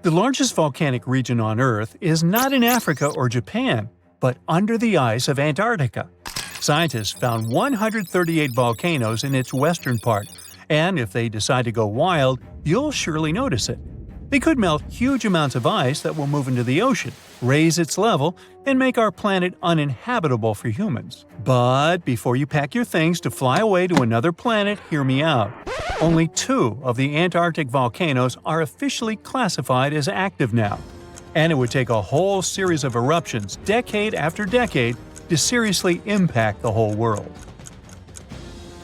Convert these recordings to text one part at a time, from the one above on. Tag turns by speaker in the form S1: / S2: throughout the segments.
S1: The largest volcanic region on Earth is not in Africa or Japan, but under the ice of Antarctica. Scientists found 138 volcanoes in its western part, and if they decide to go wild, you'll surely notice it. They could melt huge amounts of ice that will move into the ocean, raise its level, and make our planet uninhabitable for humans. But before you pack your things to fly away to another planet, hear me out. Only 2 of the Antarctic volcanoes are officially classified as active now. And it would take a whole series of eruptions, decade after decade, to seriously impact the whole world.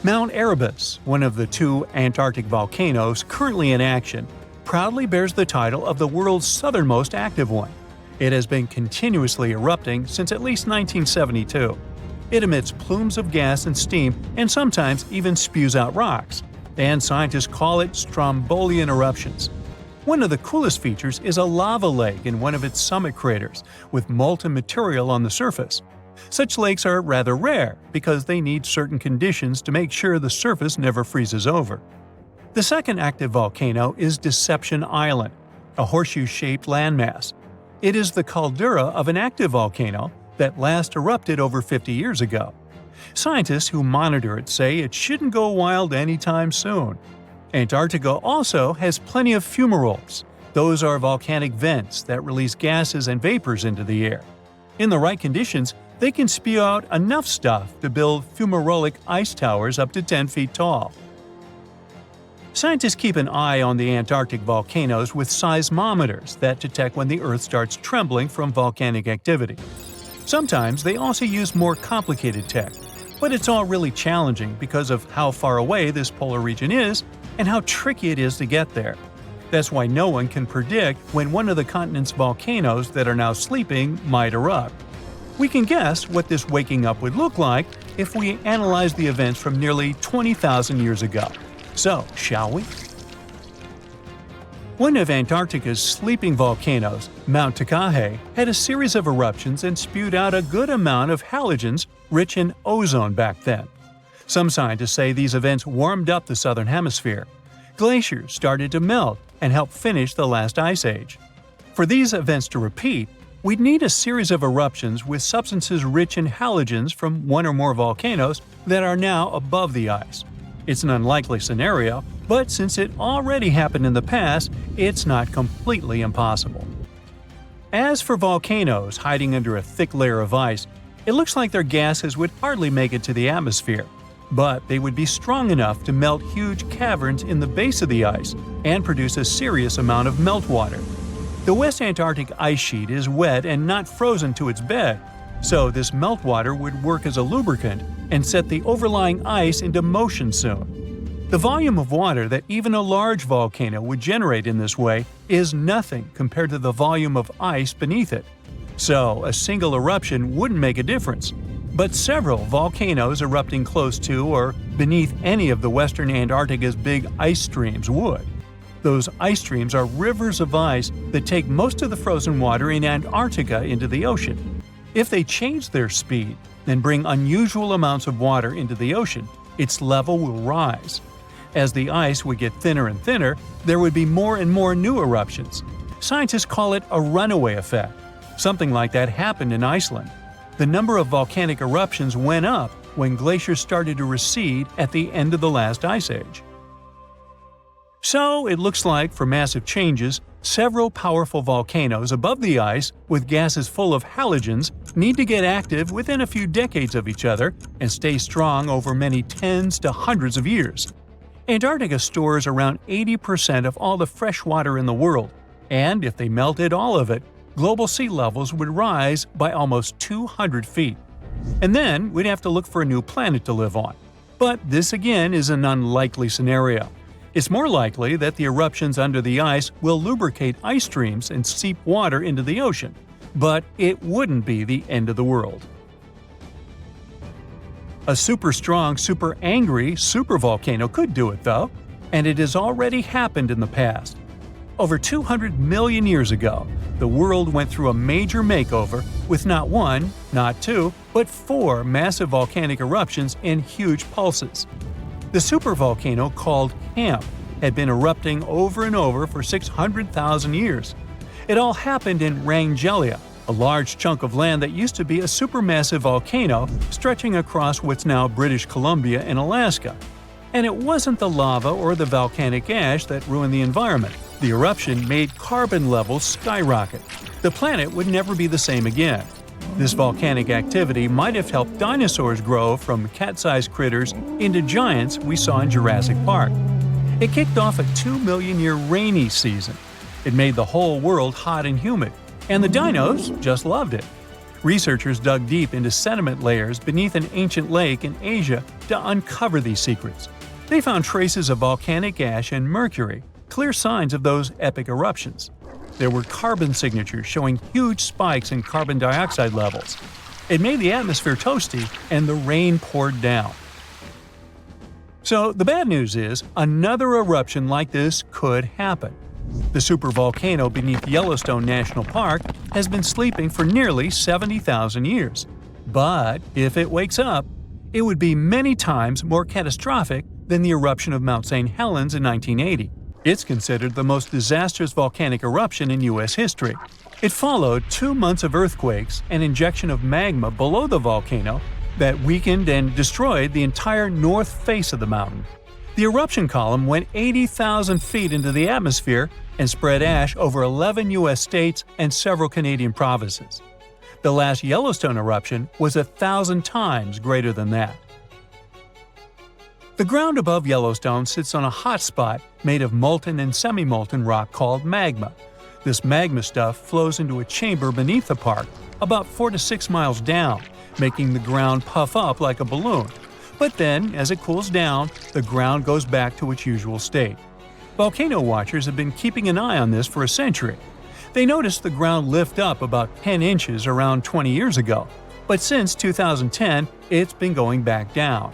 S1: Mount Erebus, one of the 2 Antarctic volcanoes currently in action, proudly bears the title of the world's southernmost active one. It has been continuously erupting since at least 1972. It emits plumes of gas and steam and sometimes even spews out rocks, and scientists call it Strombolian eruptions. One of the coolest features is a lava lake in one of its summit craters, with molten material on the surface. Such lakes are rather rare because they need certain conditions to make sure the surface never freezes over. The second active volcano is Deception Island, a horseshoe-shaped landmass. It is the caldera of an active volcano that last erupted over 50 years ago. Scientists who monitor it say it shouldn't go wild anytime soon. Antarctica also has plenty of fumaroles. Those are volcanic vents that release gases and vapors into the air. In the right conditions, they can spew out enough stuff to build fumarolic ice towers up to 10 feet tall. Scientists keep an eye on the Antarctic volcanoes with seismometers that detect when the Earth starts trembling from volcanic activity. Sometimes they also use more complicated tech, but it's all really challenging because of how far away this polar region is and how tricky it is to get there. That's why no one can predict when one of the continent's volcanoes that are now sleeping might erupt. We can guess what this waking up would look like if we analyze the events from nearly 20,000 years ago. So, shall we? One of Antarctica's sleeping volcanoes, Mount Takahe, had a series of eruptions and spewed out a good amount of halogens rich in ozone back then. Some scientists say these events warmed up the southern hemisphere. Glaciers started to melt and help finish the last ice age. For these events to repeat, we'd need a series of eruptions with substances rich in halogens from one or more volcanoes that are now above the ice. It's an unlikely scenario, but since it already happened in the past, it's not completely impossible. As for volcanoes hiding under a thick layer of ice, it looks like their gases would hardly make it to the atmosphere, but they would be strong enough to melt huge caverns in the base of the ice and produce a serious amount of meltwater. The West Antarctic ice sheet is wet and not frozen to its bed, so this meltwater would work as a lubricant and set the overlying ice into motion soon. The volume of water that even a large volcano would generate in this way is nothing compared to the volume of ice beneath it. So, a single eruption wouldn't make a difference. But several volcanoes erupting close to or beneath any of the western Antarctica's big ice streams would. Those ice streams are rivers of ice that take most of the frozen water in Antarctica into the ocean. If they change their speed, then bring unusual amounts of water into the ocean, its level will rise. As the ice would get thinner and thinner, there would be more and more new eruptions. Scientists call it a runaway effect. Something like that happened in Iceland. The number of volcanic eruptions went up when glaciers started to recede at the end of the last ice age. So, it looks like, for massive changes, several powerful volcanoes above the ice with gases full of halogens need to get active within a few decades of each other and stay strong over many tens to hundreds of years. Antarctica stores around 80% of all the fresh water in the world, and if they melted all of it, global sea levels would rise by almost 200 feet. And then we'd have to look for a new planet to live on. But this again is an unlikely scenario. It's more likely that the eruptions under the ice will lubricate ice streams and seep water into the ocean, but it wouldn't be the end of the world. A super strong, super angry supervolcano could do it though, and it has already happened in the past. Over 200 million years ago, the world went through a major makeover with not one, not two, but 4 massive volcanic eruptions in huge pulses. The supervolcano called Camp had been erupting over and over for 600,000 years, It all happened in Wrangell, a large chunk of land that used to be a supermassive volcano stretching across what's now British Columbia and Alaska. And it wasn't the lava or the volcanic ash that ruined the environment. The eruption made carbon levels skyrocket. The planet would never be the same again. This volcanic activity might have helped dinosaurs grow from cat-sized critters into giants we saw in Jurassic Park. It kicked off a 2-million-year rainy season. It made the whole world hot and humid, and the dinos just loved it. Researchers dug deep into sediment layers beneath an ancient lake in Asia to uncover these secrets. They found traces of volcanic ash and mercury, clear signs of those epic eruptions. There were carbon signatures showing huge spikes in carbon dioxide levels. It made the atmosphere toasty, and the rain poured down. So the bad news is, another eruption like this could happen. The supervolcano beneath Yellowstone National Park has been sleeping for nearly 70,000 years. But if it wakes up, it would be many times more catastrophic than the eruption of Mount St. Helens in 1980. It's considered the most disastrous volcanic eruption in U.S. history. It followed 2 months of earthquakes and injection of magma below the volcano that weakened and destroyed the entire north face of the mountain. The eruption column went 80,000 feet into the atmosphere and spread ash over 11 U.S. states and several Canadian provinces. The last Yellowstone eruption was 1,000 times greater than that. The ground above Yellowstone sits on a hot spot made of molten and semi-molten rock called magma. This magma stuff flows into a chamber beneath the park, about 4 to 6 miles down, making the ground puff up like a balloon. But then, as it cools down, the ground goes back to its usual state. Volcano watchers have been keeping an eye on this for a century. They noticed the ground lift up about 10 inches around 20 years ago, but since 2010, it's been going back down.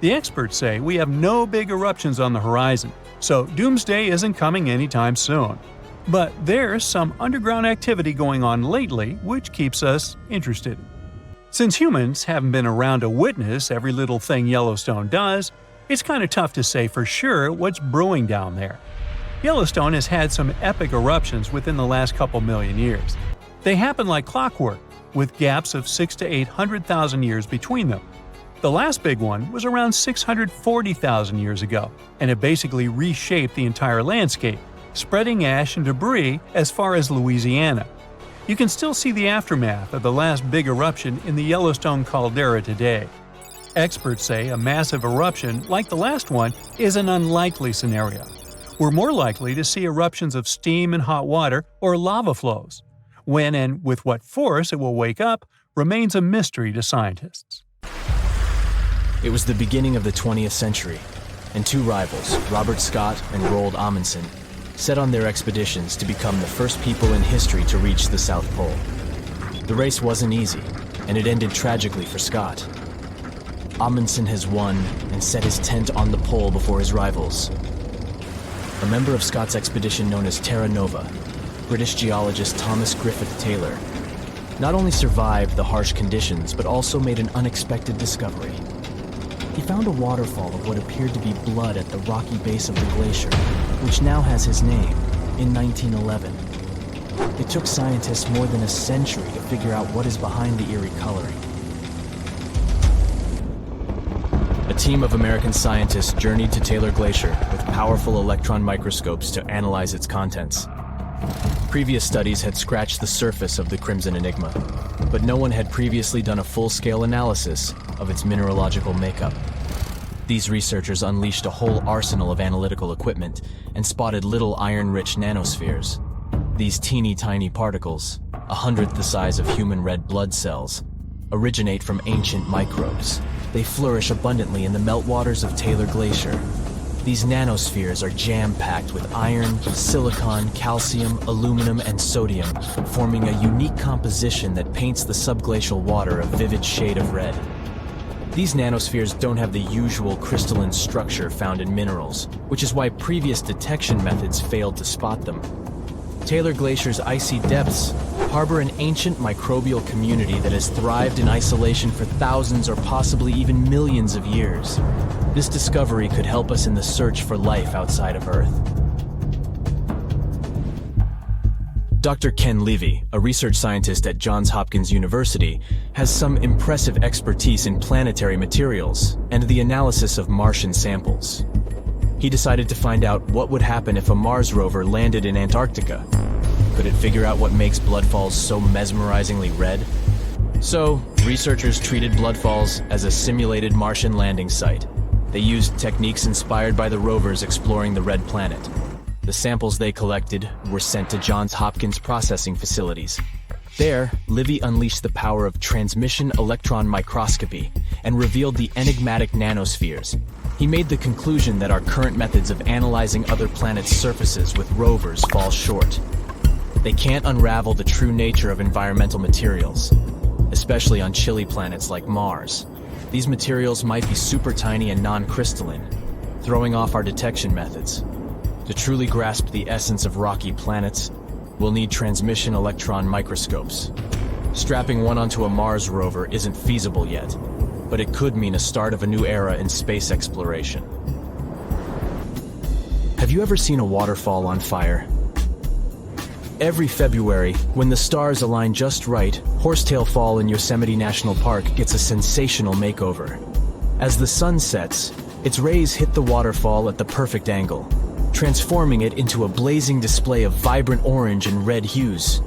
S1: The experts say we have no big eruptions on the horizon, so doomsday isn't coming anytime soon. But there's some underground activity going on lately which keeps us interested. Since humans haven't been around to witness every little thing Yellowstone does, it's kind of tough to say for sure what's brewing down there. Yellowstone has had some epic eruptions within the last couple million years. They happen like clockwork, with gaps of 600,000 to 800,000 years between them. The last big one was around 640,000 years ago, and it basically reshaped the entire landscape, spreading ash and debris as far as Louisiana. You can still see the aftermath of the last big eruption in the Yellowstone caldera today. Experts say a massive eruption like the last one is an unlikely scenario. We're more likely to see eruptions of steam and hot water or lava flows. When and with what force it will wake up remains a mystery to scientists.
S2: It was the beginning of the 20th century, and two rivals, Robert Scott and Roald Amundsen, set on their expeditions to become the first people in history to reach the South Pole. The race wasn't easy, and it ended tragically for Scott. Amundsen has won and set his tent on the pole before his rivals. A member of Scott's expedition known as Terra Nova, British geologist Thomas Griffith Taylor, not only survived the harsh conditions but also made an unexpected discovery. He found a waterfall of what appeared to be blood at the rocky base of the glacier, which now has his name, in 1911. It took scientists more than a century to figure out what is behind the eerie coloring. A team of American scientists journeyed to Taylor Glacier with powerful electron microscopes to analyze its contents. Previous studies had scratched the surface of the Crimson Enigma, but no one had previously done a full-scale analysis of its mineralogical makeup. These researchers unleashed a whole arsenal of analytical equipment and spotted little iron-rich nanospheres. These teeny-tiny particles, 1/100th the size of human red blood cells, originate from ancient microbes. They flourish abundantly in the meltwaters of Taylor Glacier. These nanospheres are jam-packed with iron, silicon, calcium, aluminum, and sodium, forming a unique composition that paints the subglacial water a vivid shade of red. These nanospheres don't have the usual crystalline structure found in minerals, which is why previous detection methods failed to spot them. Taylor Glacier's icy depths harbor an ancient microbial community that has thrived in isolation for thousands or possibly even millions of years. This discovery could help us in the search for life outside of Earth. Dr. Ken Levy, a research scientist at Johns Hopkins University, has some impressive expertise in planetary materials and the analysis of Martian samples. He decided to find out what would happen if a Mars rover landed in Antarctica. Could it figure out what makes bloodfalls so mesmerizingly red? So, researchers treated bloodfalls as a simulated Martian landing site. They used techniques inspired by the rovers exploring the red planet. The samples they collected were sent to Johns Hopkins processing facilities. There, Livy unleashed the power of transmission electron microscopy and revealed the enigmatic nanospheres. He made the conclusion that our current methods of analyzing other planets' surfaces with rovers fall short. They can't unravel the true nature of environmental materials, especially on chilly planets like Mars. These materials might be super tiny and non-crystalline, throwing off our detection methods. To truly grasp the essence of rocky planets, we'll need transmission electron microscopes. Strapping one onto a Mars rover isn't feasible yet, but it could mean a start of a new era in space exploration. Have you ever seen a waterfall on fire? Every February, when the stars align just right, Horsetail Fall in Yosemite National Park gets a sensational makeover. As the sun sets, its rays hit the waterfall at the perfect angle, transforming it into a blazing display of vibrant orange and red hues.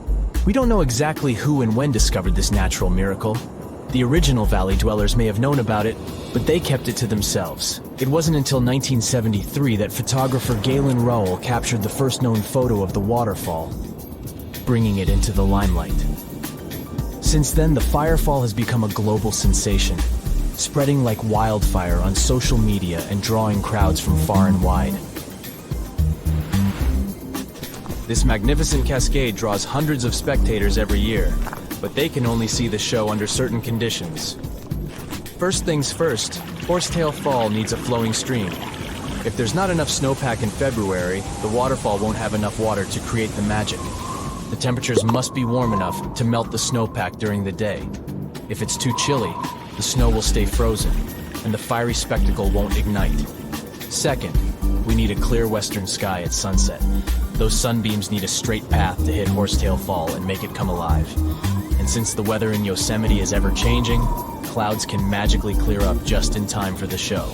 S2: We don't know exactly who and when discovered this natural miracle. The original valley dwellers may have known about it, but they kept it to themselves. It wasn't until 1973 that photographer Galen Rowell captured the first known photo of the waterfall, bringing it into the limelight. Since then, the Firefall has become a global sensation, spreading like wildfire on social media and drawing crowds from far and wide. This magnificent cascade draws hundreds of spectators every year, but they can only see the show under certain conditions. First things first, Horsetail Fall needs a flowing stream. If there's not enough snowpack in February, the waterfall won't have enough water to create the magic. The temperatures must be warm enough to melt the snowpack during the day. If it's too chilly, the snow will stay frozen, and the fiery spectacle won't ignite. Second, we need a clear western sky at sunset. Those sunbeams need a straight path to hit Horsetail Fall and make it come alive. And since the weather in Yosemite is ever-changing, clouds can magically clear up just in time for the show.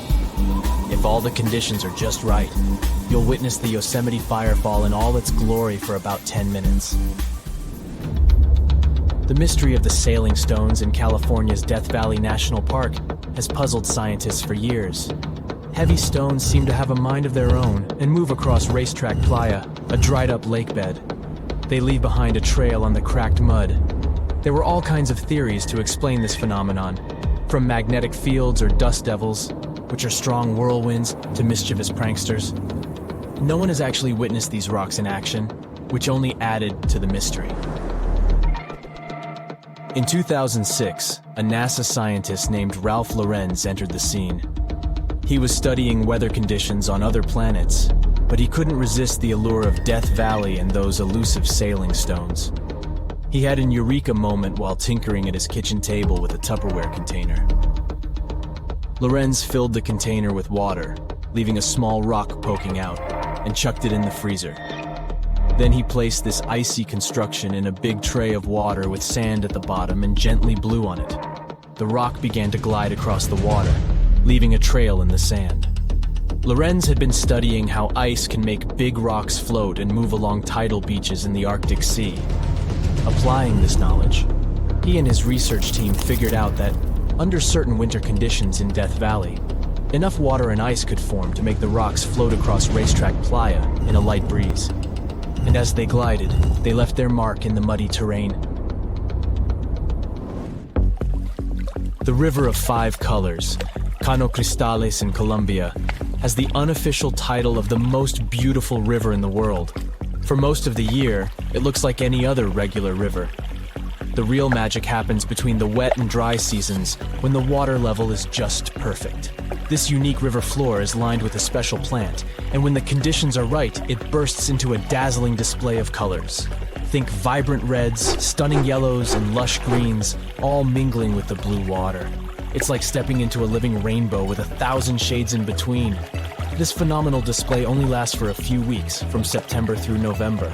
S2: If all the conditions are just right, you'll witness the Yosemite Firefall in all its glory for about 10 minutes. The mystery of the sailing stones in California's Death Valley National Park has puzzled scientists for years. Heavy stones seem to have a mind of their own and move across Racetrack Playa, a dried-up lakebed. They leave behind a trail on the cracked mud. There were all kinds of theories to explain this phenomenon, from magnetic fields or dust devils, which are strong whirlwinds, to mischievous pranksters. No one has actually witnessed these rocks in action, which only added to the mystery. In 2006, a NASA scientist named Ralph Lorenz entered the scene. He was studying weather conditions on other planets, but he couldn't resist the allure of Death Valley and those elusive sailing stones. He had an eureka moment while tinkering at his kitchen table with a Tupperware container. Lorenz filled the container with water, leaving a small rock poking out, and chucked it in the freezer. Then he placed this icy construction in a big tray of water with sand at the bottom and gently blew on it. The rock began to glide across the water, leaving a trail in the sand. Lorenz had been studying how ice can make big rocks float and move along tidal beaches in the Arctic Sea. Applying this knowledge, he and his research team figured out that, under certain winter conditions in Death Valley, enough water and ice could form to make the rocks float across Racetrack Playa in a light breeze. And as they glided, they left their mark in the muddy terrain. The River of Five Colors, Cano Cristales in Colombia, has the unofficial title of the most beautiful river in the world. For most of the year, it looks like any other regular river. The real magic happens between the wet and dry seasons, when the water level is just perfect. This unique river floor is lined with a special plant, and when the conditions are right, it bursts into a dazzling display of colors. Think vibrant reds, stunning yellows, and lush greens, all mingling with the blue water. It's like stepping into a living rainbow with 1,000 shades in between. This phenomenal display only lasts for a few weeks, from September through November.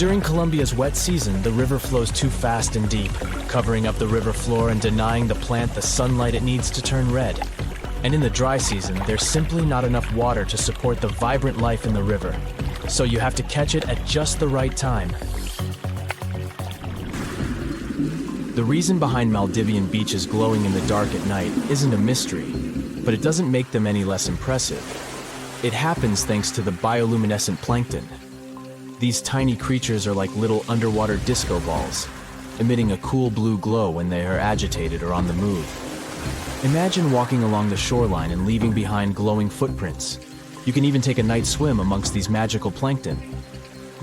S2: During Columbia's wet season, the river flows too fast and deep, covering up the river floor and denying the plant the sunlight it needs to turn red. And in the dry season, there's simply not enough water to support the vibrant life in the river. So you have to catch it at just the right time. The reason behind Maldivian beaches glowing in the dark at night isn't a mystery, but it doesn't make them any less impressive. It happens thanks to the bioluminescent plankton. These tiny creatures are like little underwater disco balls, emitting a cool blue glow when they are agitated or on the move. Imagine walking along the shoreline and leaving behind glowing footprints. You can even take a night swim amongst these magical plankton.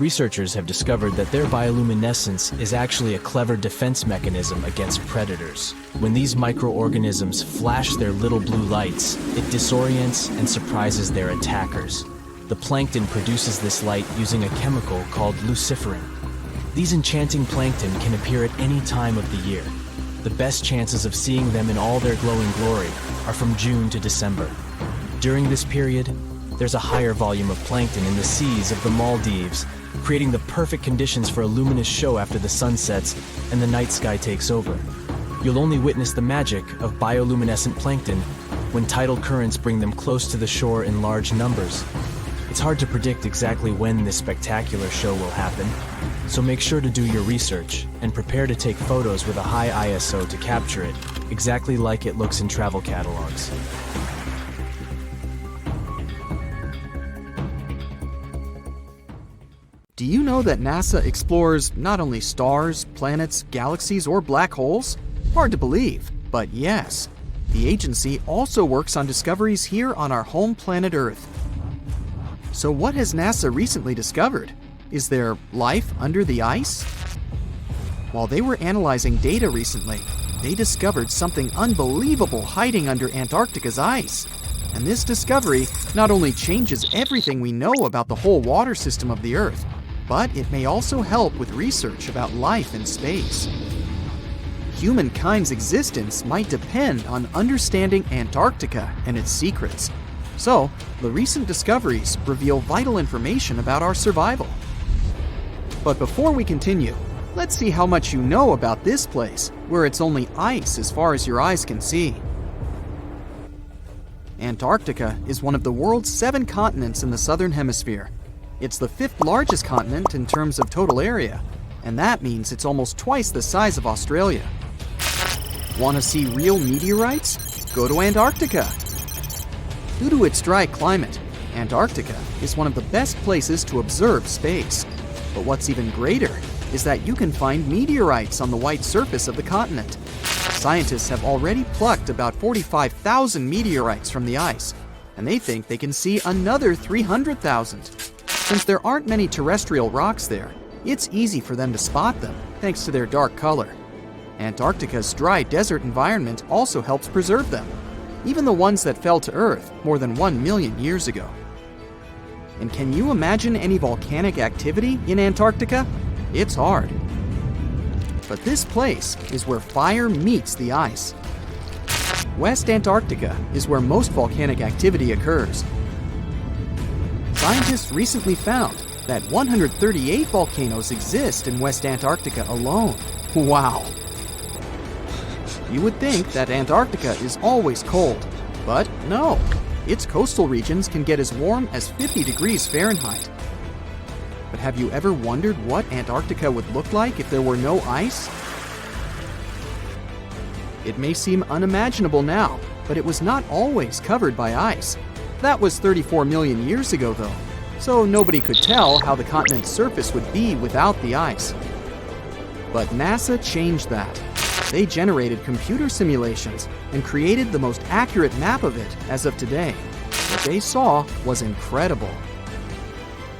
S2: Researchers have discovered that their bioluminescence is actually a clever defense mechanism against predators. When these microorganisms flash their little blue lights, it disorients and surprises their attackers. The plankton produces this light using a chemical called luciferin. These enchanting plankton can appear at any time of the year. The best chances of seeing them in all their glowing glory are from June to December. During this period, there's a higher volume of plankton in the seas of the Maldives, creating the perfect conditions for a luminous show after the sun sets and the night sky takes over. You'll only witness the magic of bioluminescent plankton when tidal currents bring them close to the shore in large numbers. It's hard to predict exactly when this spectacular show will happen, so make sure to do your research and prepare to take photos with a high ISO to capture it, exactly like it looks in travel catalogs.
S3: Do you know that NASA explores not only stars, planets, galaxies, or black holes? Hard to believe, but yes. The agency also works on discoveries here on our home planet Earth. So what has NASA recently discovered? Is there life under the ice? While they were analyzing data recently, they discovered something unbelievable hiding under Antarctica's ice. And this discovery not only changes everything we know about the whole water system of the Earth, but it may also help with research about life in space. Humankind's existence might depend on understanding Antarctica and its secrets. So, the recent discoveries reveal vital information about our survival. But before we continue, let's see how much you know about this place, where it's only ice as far as your eyes can see. Antarctica is one of the world's 7 continents in the southern hemisphere. It's the 5th largest continent in terms of total area, and that means it's almost twice the size of Australia. Want to see real meteorites? Go to Antarctica. Due to its dry climate, Antarctica is one of the best places to observe space. But what's even greater is that you can find meteorites on the white surface of the continent. Scientists have already plucked about 45,000 meteorites from the ice, and they think they can see another 300,000. Since there aren't many terrestrial rocks there, it's easy for them to spot them, thanks to their dark color. Antarctica's dry desert environment also helps preserve them, even the ones that fell to Earth more than 1 million years ago. And can you imagine any volcanic activity in Antarctica? It's hard. But this place is where fire meets the ice. West Antarctica is where most volcanic activity occurs. Scientists recently found that 138 volcanoes exist in West Antarctica alone. Wow! You would think that Antarctica is always cold, but no. Its coastal regions can get as warm as 50 degrees Fahrenheit. But have you ever wondered what Antarctica would look like if there were no ice? It may seem unimaginable now, but it was not always covered by ice. That was 34 million years ago though, so nobody could tell how the continent's surface would be without the ice. But NASA changed that. They generated computer simulations and created the most accurate map of it as of today. What they saw was incredible.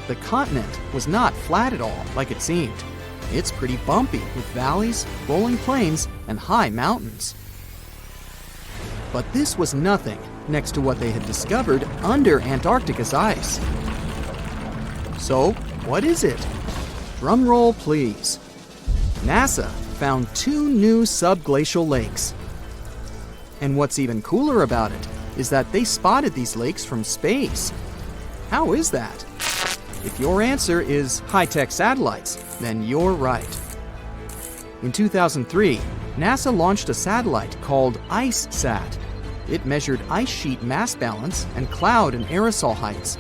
S3: The continent was not flat at all like it seemed. It's pretty bumpy with valleys, rolling plains, and high mountains. But this was nothing next to what they had discovered under Antarctica's ice. So, what is it? Drum roll, please. NASA found 2 new subglacial lakes. And what's even cooler about it is that they spotted these lakes from space. How is that? If your answer is high-tech satellites, then you're right. In 2003, NASA launched a satellite called IceSat. It measured ice sheet mass balance and cloud and aerosol heights.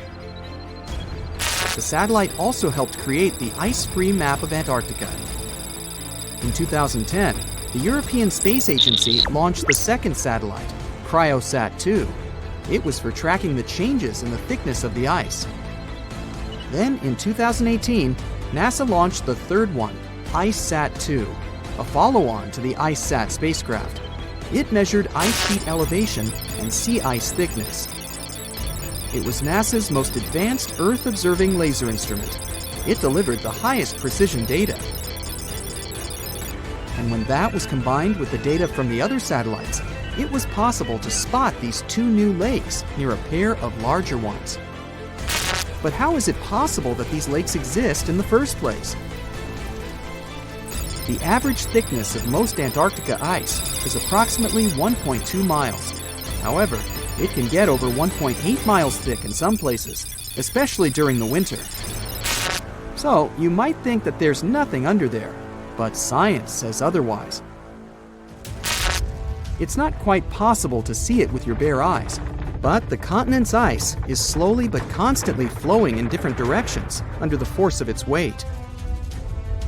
S3: The satellite also helped create the ice-free map of Antarctica. In 2010, the European Space Agency launched the second satellite, Cryosat-2. It was for tracking the changes in the thickness of the ice. Then, in 2018, NASA launched the third one, IceSat-2, a follow-on to the IceSat spacecraft. It measured ice sheet elevation and sea ice thickness. It was NASA's most advanced Earth-observing laser instrument. It delivered the highest precision data. And when that was combined with the data from the other satellites, it was possible to spot these two new lakes near a pair of larger ones. But how is it possible that these lakes exist in the first place? The average thickness of most Antarctica ice is approximately 1.2 miles. However, it can get over 1.8 miles thick in some places, especially during the winter. So, you might think that there's nothing under there, but science says otherwise. It's not quite possible to see it with your bare eyes, but the continent's ice is slowly but constantly flowing in different directions under the force of its weight.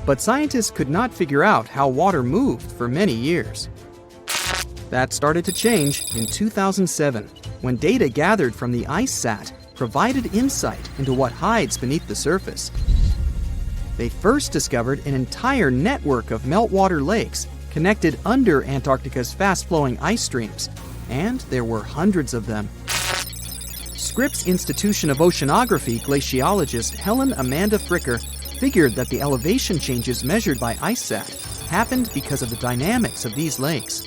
S3: But scientists could not figure out how water moved for many years. That started to change in 2007, when data gathered from the IceSat provided insight into what hides beneath the surface. They first discovered an entire network of meltwater lakes connected under Antarctica's fast-flowing ice streams, and there were hundreds of them. Scripps Institution of Oceanography glaciologist Helen Amanda Fricker figured that the elevation changes measured by IceSat happened because of the dynamics of these lakes.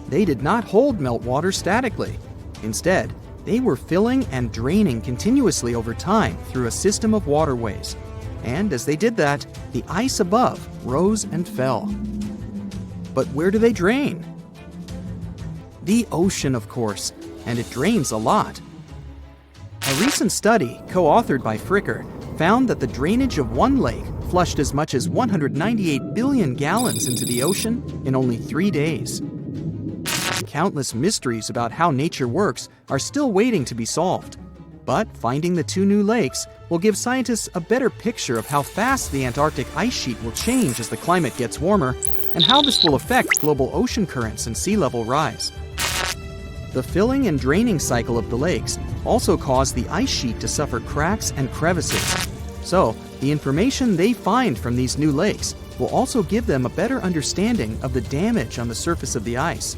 S3: They did not hold meltwater statically. Instead, they were filling and draining continuously over time through a system of waterways. And as they did that, the ice above rose and fell. But where do they drain? The ocean, of course, and it drains a lot. A recent study, co-authored by Fricker, found that the drainage of one lake flushed as much as 198 billion gallons into the ocean in only 3 days. Countless mysteries about how nature works are still waiting to be solved. But finding the two new lakes will give scientists a better picture of how fast the Antarctic ice sheet will change as the climate gets warmer, and how this will affect global ocean currents and sea level rise. The filling and draining cycle of the lakes also cause the ice sheet to suffer cracks and crevices. So, the information they find from these new lakes will also give them a better understanding of the damage on the surface of the ice.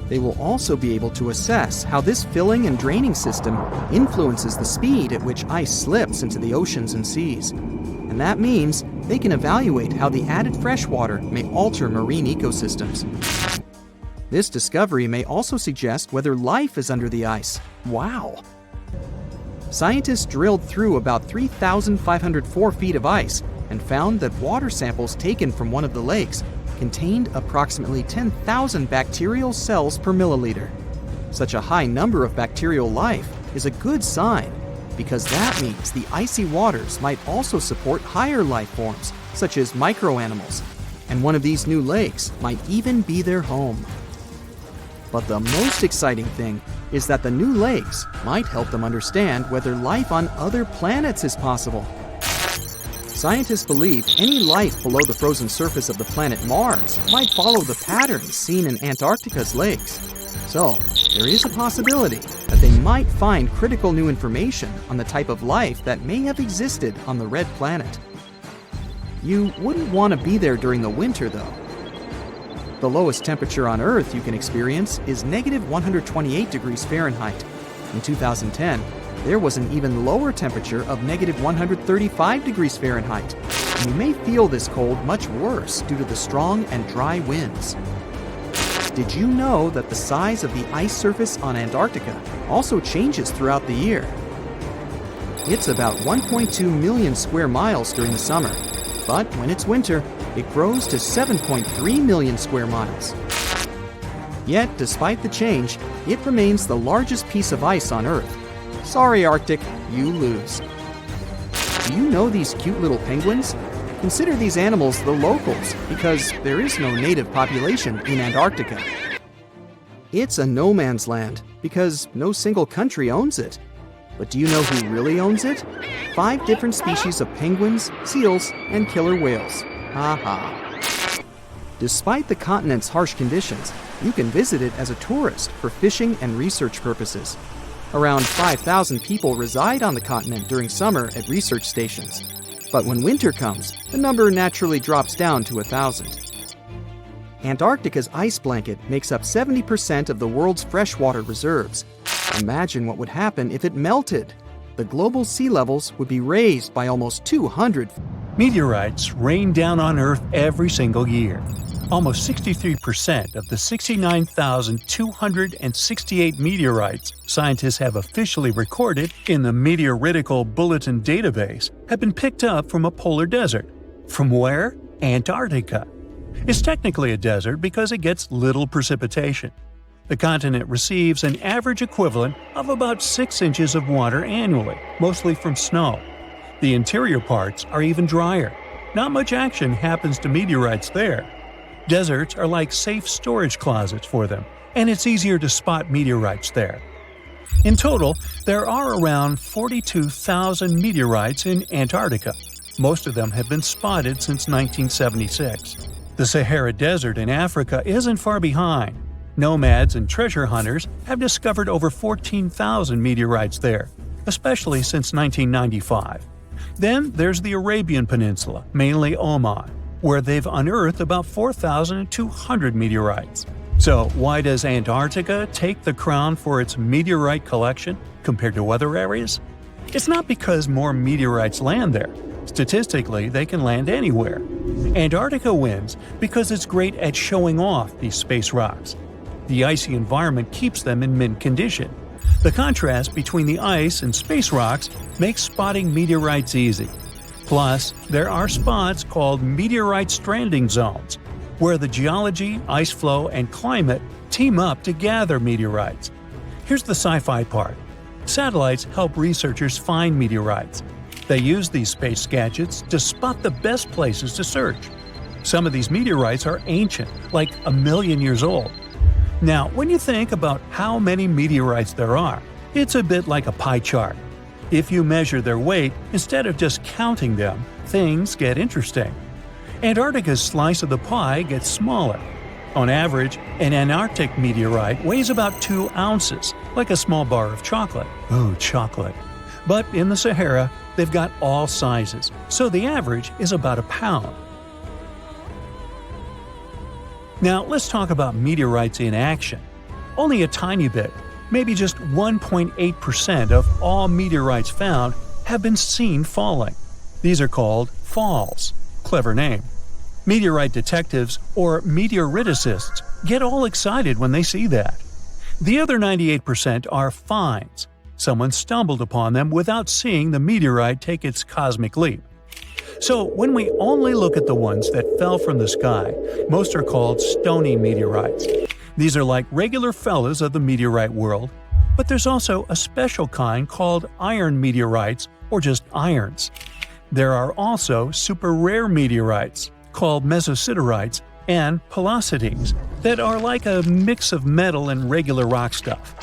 S3: They will also be able to assess how this filling and draining system influences the speed at which ice slips into the oceans and seas. And that means they can evaluate how the added fresh water may alter marine ecosystems. This discovery may also suggest whether life is under the ice. Wow! Scientists drilled through about 3,504 feet of ice and found that water samples taken from one of the lakes contained approximately 10,000 bacterial cells per milliliter. Such a high number of bacterial life is a good sign, because that means the icy waters might also support higher life forms, such as microanimals, and one of these new lakes might even be their home. But the most exciting thing is that the new lakes might help them understand whether life on other planets is possible. Scientists believe any life below the frozen surface of the planet Mars might follow the patterns seen in Antarctica's lakes. So, there is a possibility that they might find critical new information on the type of life that may have existed on the red planet. You wouldn't want to be there during the winter, though. The lowest temperature on Earth you can experience is negative 128 degrees Fahrenheit. In 2010, there was an even lower temperature of negative 135 degrees Fahrenheit, and you may feel this cold much worse due to the strong and dry winds. Did you know that the size of the ice surface on Antarctica also changes throughout the year? It's about 1.2 million square miles during the summer, but when it's winter, it grows to 7.3 million square miles. Yet, despite the change, it remains the largest piece of ice on Earth. Sorry, Arctic, you lose. Do you know these cute little penguins? Consider these animals the locals because there is no native population in Antarctica. It's a no man's land because no single country owns it. But do you know who really owns it? 5 different species of penguins, seals, and killer whales. Ha. Despite the continent's harsh conditions, you can visit it as a tourist for fishing and research purposes. Around 5,000 people reside on the continent during summer at research stations. But when winter comes, the number naturally drops down to 1,000. Antarctica's ice blanket makes up 70% of the world's freshwater reserves. Imagine what would happen if it melted. The global sea levels would be raised by almost 200.
S1: Meteorites rain down on Earth every single year. Almost 63% of the 69,268 meteorites scientists have officially recorded in the Meteoritical Bulletin database have been picked up from a polar desert. From where? Antarctica. It's technically a desert because it gets little precipitation. The continent receives an average equivalent of about 6 inches of water annually, mostly from snow. The interior parts are even drier. Not much action happens to meteorites there. Deserts are like safe storage closets for them, and it's easier to spot meteorites there. In total, there are around 42,000 meteorites in Antarctica. Most of them have been spotted since 1976. The Sahara Desert in Africa isn't far behind. Nomads and treasure hunters have discovered over 14,000 meteorites there, especially since 1995. Then there's the Arabian Peninsula, mainly Oman, where they've unearthed about 4,200 meteorites. So why does Antarctica take the crown for its meteorite collection compared to other areas? It's not because more meteorites land there. Statistically, they can land anywhere. Antarctica wins because it's great at showing off these space rocks. The icy environment keeps them in mint condition. The contrast between the ice and space rocks makes spotting meteorites easy. Plus, there are spots called meteorite stranding zones, where the geology, ice flow, and climate team up to gather meteorites. Here's the sci-fi part. Satellites help researchers find meteorites. They use these space gadgets to spot the best places to search. Some of these meteorites are ancient, like 1 million years old. Now, when you think about how many meteorites there are, it's a bit like a pie chart. If you measure their weight instead of just counting them, things get interesting. Antarctica's slice of the pie gets smaller. On average, an Antarctic meteorite weighs about 2 ounces, like a small bar of chocolate. Ooh, chocolate. But in the Sahara, they've got all sizes, so the average is about 1 pound. Now, let's talk about meteorites in action. Only a tiny bit, maybe just 1.8% of all meteorites found have been seen falling. These are called falls. Clever name. Meteorite detectives, or meteoriticists, get all excited when they see that. The other 98% are finds. Someone stumbled upon them without seeing the meteorite take its cosmic leap. So when we only look at the ones that fell from the sky, most are called stony meteorites. These are like regular fellas of the meteorite world, but there's also a special kind called iron meteorites, or just irons. There are also super rare meteorites, called mesositerites, and pelocities, that are like a mix of metal and regular rock stuff.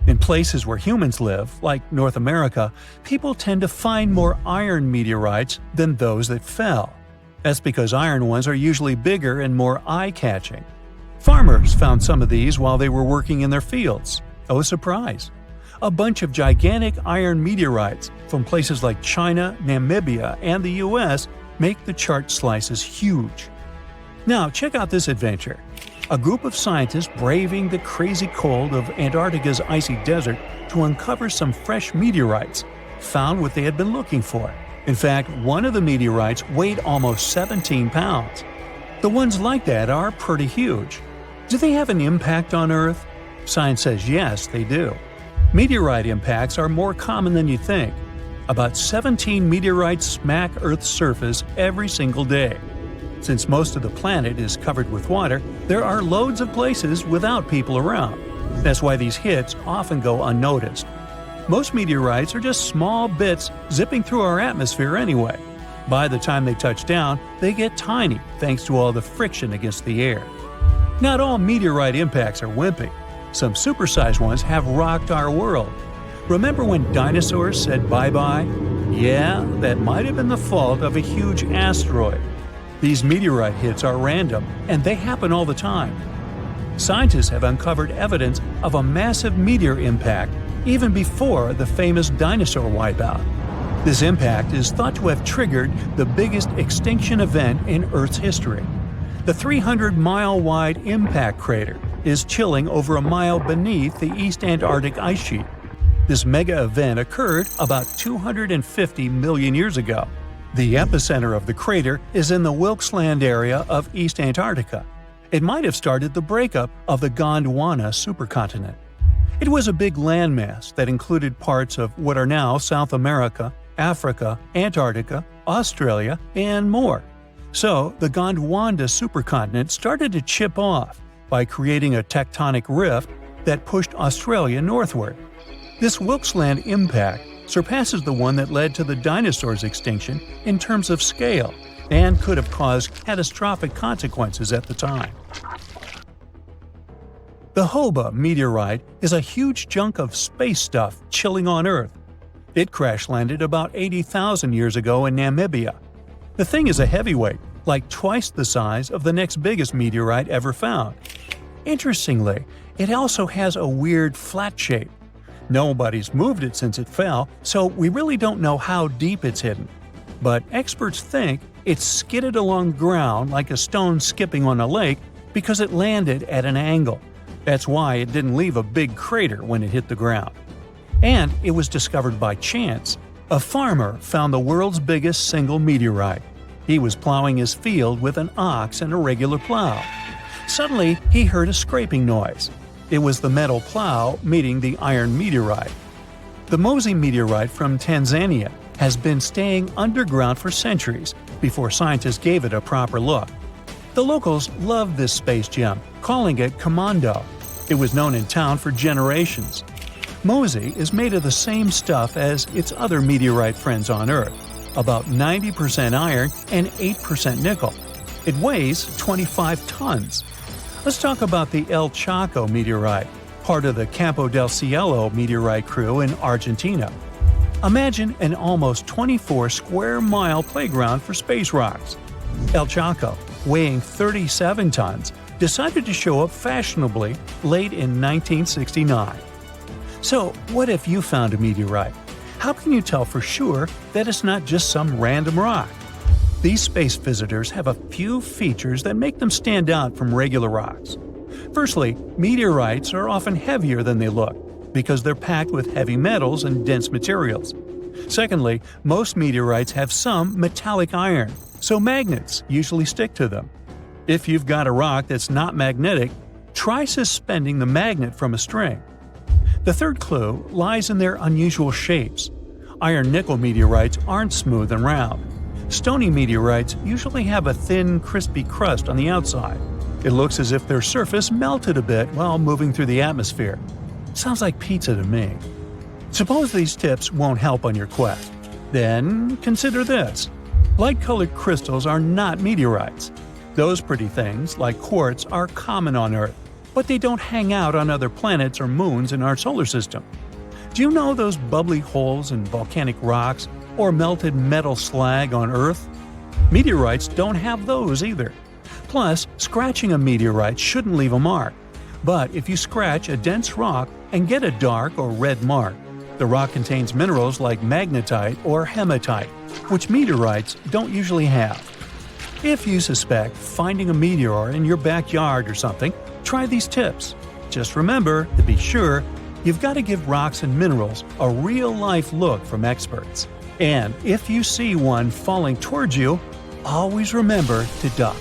S1: In places where humans live, like North America, people tend to find more iron meteorites than those that fell. That's because iron ones are usually bigger and more eye-catching. Farmers found some of these while they were working in their fields. Oh, surprise! A bunch of gigantic iron meteorites from places like China, Namibia, and the US make the chart slices huge. Now, check out this adventure. A group of scientists braving the crazy cold of Antarctica's icy desert to uncover some fresh meteorites found what they had been looking for. In fact, one of the meteorites weighed almost 17 pounds. The ones like that are pretty huge. Do they have an impact on Earth? Science says yes, they do. Meteorite impacts are more common than you think. About 17 meteorites smack Earth's surface every single day. Since most of the planet is covered with water, there are loads of places without people around. That's why these hits often go unnoticed. Most meteorites are just small bits zipping through our atmosphere anyway. By the time they touch down, they get tiny thanks to all the friction against the air. Not all meteorite impacts are wimpy. Some supersized ones have rocked our world. Remember when dinosaurs said bye-bye? Yeah, that might have been the fault of a huge asteroid. These meteorite hits are random, and they happen all the time. Scientists have uncovered evidence of a massive meteor impact even before the famous dinosaur wipeout. This impact is thought to have triggered the biggest extinction event in Earth's history. The 300-mile-wide impact crater is chilling over a mile beneath the East Antarctic ice sheet. This mega event occurred about 250 million years ago. The epicenter of the crater is in the Wilkesland area of East Antarctica. It might have started the breakup of the Gondwana supercontinent. It was a big landmass that included parts of what are now South America, Africa, Antarctica, Australia, and more. So, the Gondwana supercontinent started to chip off by creating a tectonic rift that pushed Australia northward. This Wilkesland impact surpasses the one that led to the dinosaurs' extinction in terms of scale and could have caused catastrophic consequences at the time. The Toba meteorite is a huge chunk of space stuff chilling on Earth. It crash-landed about 80,000 years ago in Namibia. The thing is a heavyweight, like twice the size of the next biggest meteorite ever found. Interestingly, it also has a weird flat shape. Nobody's moved it since it fell, so we really don't know how deep it's hidden. But experts think it's skidded along ground like a stone skipping on a lake because it landed at an angle. That's why it didn't leave a big crater when it hit the ground. And it was discovered by chance. A farmer found the world's biggest single meteorite. He was plowing his field with an ox and a regular plow. Suddenly, he heard a scraping noise. It was the metal plow meeting the iron meteorite. The Mosi meteorite from Tanzania has been staying underground for centuries before scientists gave it a proper look. The locals loved this space gem, calling it Commando. It was known in town for generations. Mosi is made of the same stuff as its other meteorite friends on Earth, about 90% iron and 8% nickel. It weighs 25 tons. Let's talk about the El Chaco meteorite, part of the Campo del Cielo meteorite crew in Argentina. Imagine an almost 24-square-mile playground for space rocks. El Chaco, weighing 37 tons, decided to show up fashionably late in 1969. So, what if you found a meteorite? How can you tell for sure that it's not just some random rock? These space visitors have a few features that make them stand out from regular rocks. Firstly, meteorites are often heavier than they look because they're packed with heavy metals and dense materials. Secondly, most meteorites have some metallic iron, so magnets usually stick to them. If you've got a rock that's not magnetic, try suspending the magnet from a string. The third clue lies in their unusual shapes. Iron-nickel meteorites aren't smooth and round. Stony meteorites usually have a thin, crispy crust on the outside. It looks as if their surface melted a bit while moving through the atmosphere. Sounds like pizza to me. Suppose these tips won't help on your quest. Then consider this. Light-colored crystals are not meteorites. Those pretty things, like quartz, are common on Earth, but they don't hang out on other planets or moons in our solar system. Do you know those bubbly holes in volcanic rocks or melted metal slag on Earth? Meteorites don't have those either. Plus, scratching a meteorite shouldn't leave a mark. But if you scratch a dense rock and get a dark or red mark, the rock contains minerals like magnetite or hematite, which meteorites don't usually have. If you suspect finding a meteor in your backyard or something, try these tips. Just remember, to be sure, you've got to give rocks and minerals a real-life look from experts. And if you see one falling towards you, always remember to duck.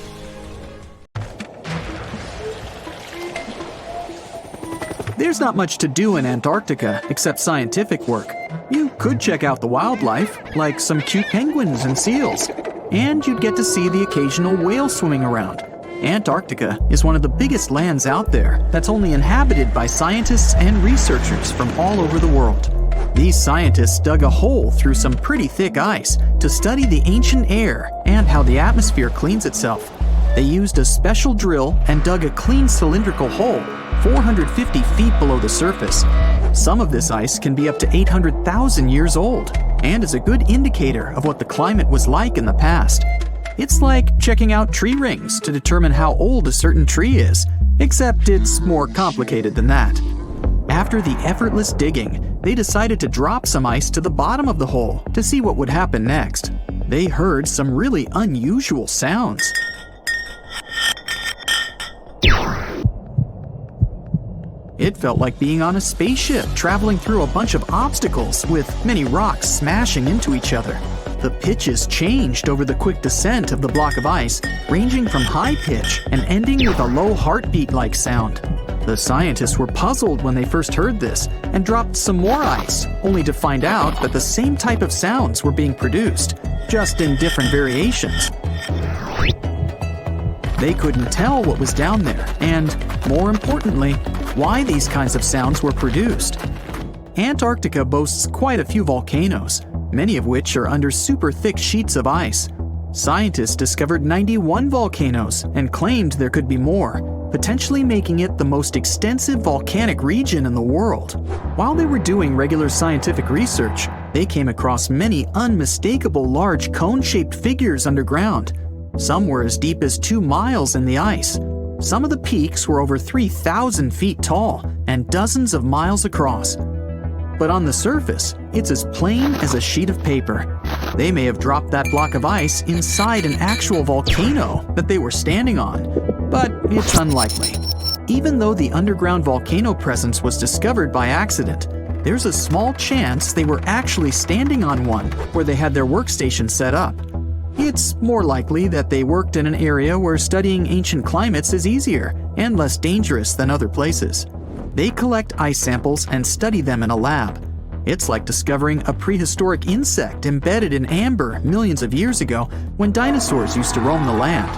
S3: There's not much to do in Antarctica except scientific work. You could check out the wildlife, like some cute penguins and seals. And you'd get to see the occasional whale swimming around. Antarctica is one of the biggest lands out there that's only inhabited by scientists and researchers from all over the world. These scientists dug a hole through some pretty thick ice to study the ancient air and how the atmosphere cleans itself. They used a special drill and dug a clean cylindrical hole 450 feet below the surface. Some of this ice can be up to 800,000 years old and is a good indicator of what the climate was like in the past. It's like checking out tree rings to determine how old a certain tree is, except it's more complicated than that. After the effortless digging, they decided to drop some ice to the bottom of the hole to see what would happen next. They heard some really unusual sounds. It felt like being on a spaceship traveling through a bunch of obstacles with many rocks smashing into each other. The pitches changed over the quick descent of the block of ice, ranging from high pitch and ending with a low heartbeat-like sound. The scientists were puzzled when they first heard this and dropped some more ice, only to find out that the same type of sounds were being produced, just in different variations. They couldn't tell what was down there, and, more importantly, why these kinds of sounds were produced. Antarctica boasts quite a few volcanoes, many of which are under super thick sheets of ice. Scientists discovered 91 volcanoes and claimed there could be more, potentially making it the most extensive volcanic region in the world. While they were doing regular scientific research, they came across many unmistakable large cone-shaped figures underground. Some were as deep as 2 miles in the ice. Some of the peaks were over 3,000 feet tall and dozens of miles across. But on the surface, it's as plain as a sheet of paper. They may have dropped that block of ice inside an actual volcano that they were standing on, but it's unlikely. Even though the underground volcano presence was discovered by accident, there's a small chance they were actually standing on one where they had their workstation set up. It's more likely that they worked in an area where studying ancient climates is easier and less dangerous than other places. They collect ice samples and study them in a lab. It's like discovering a prehistoric insect embedded in amber millions of years ago when dinosaurs used to roam the land.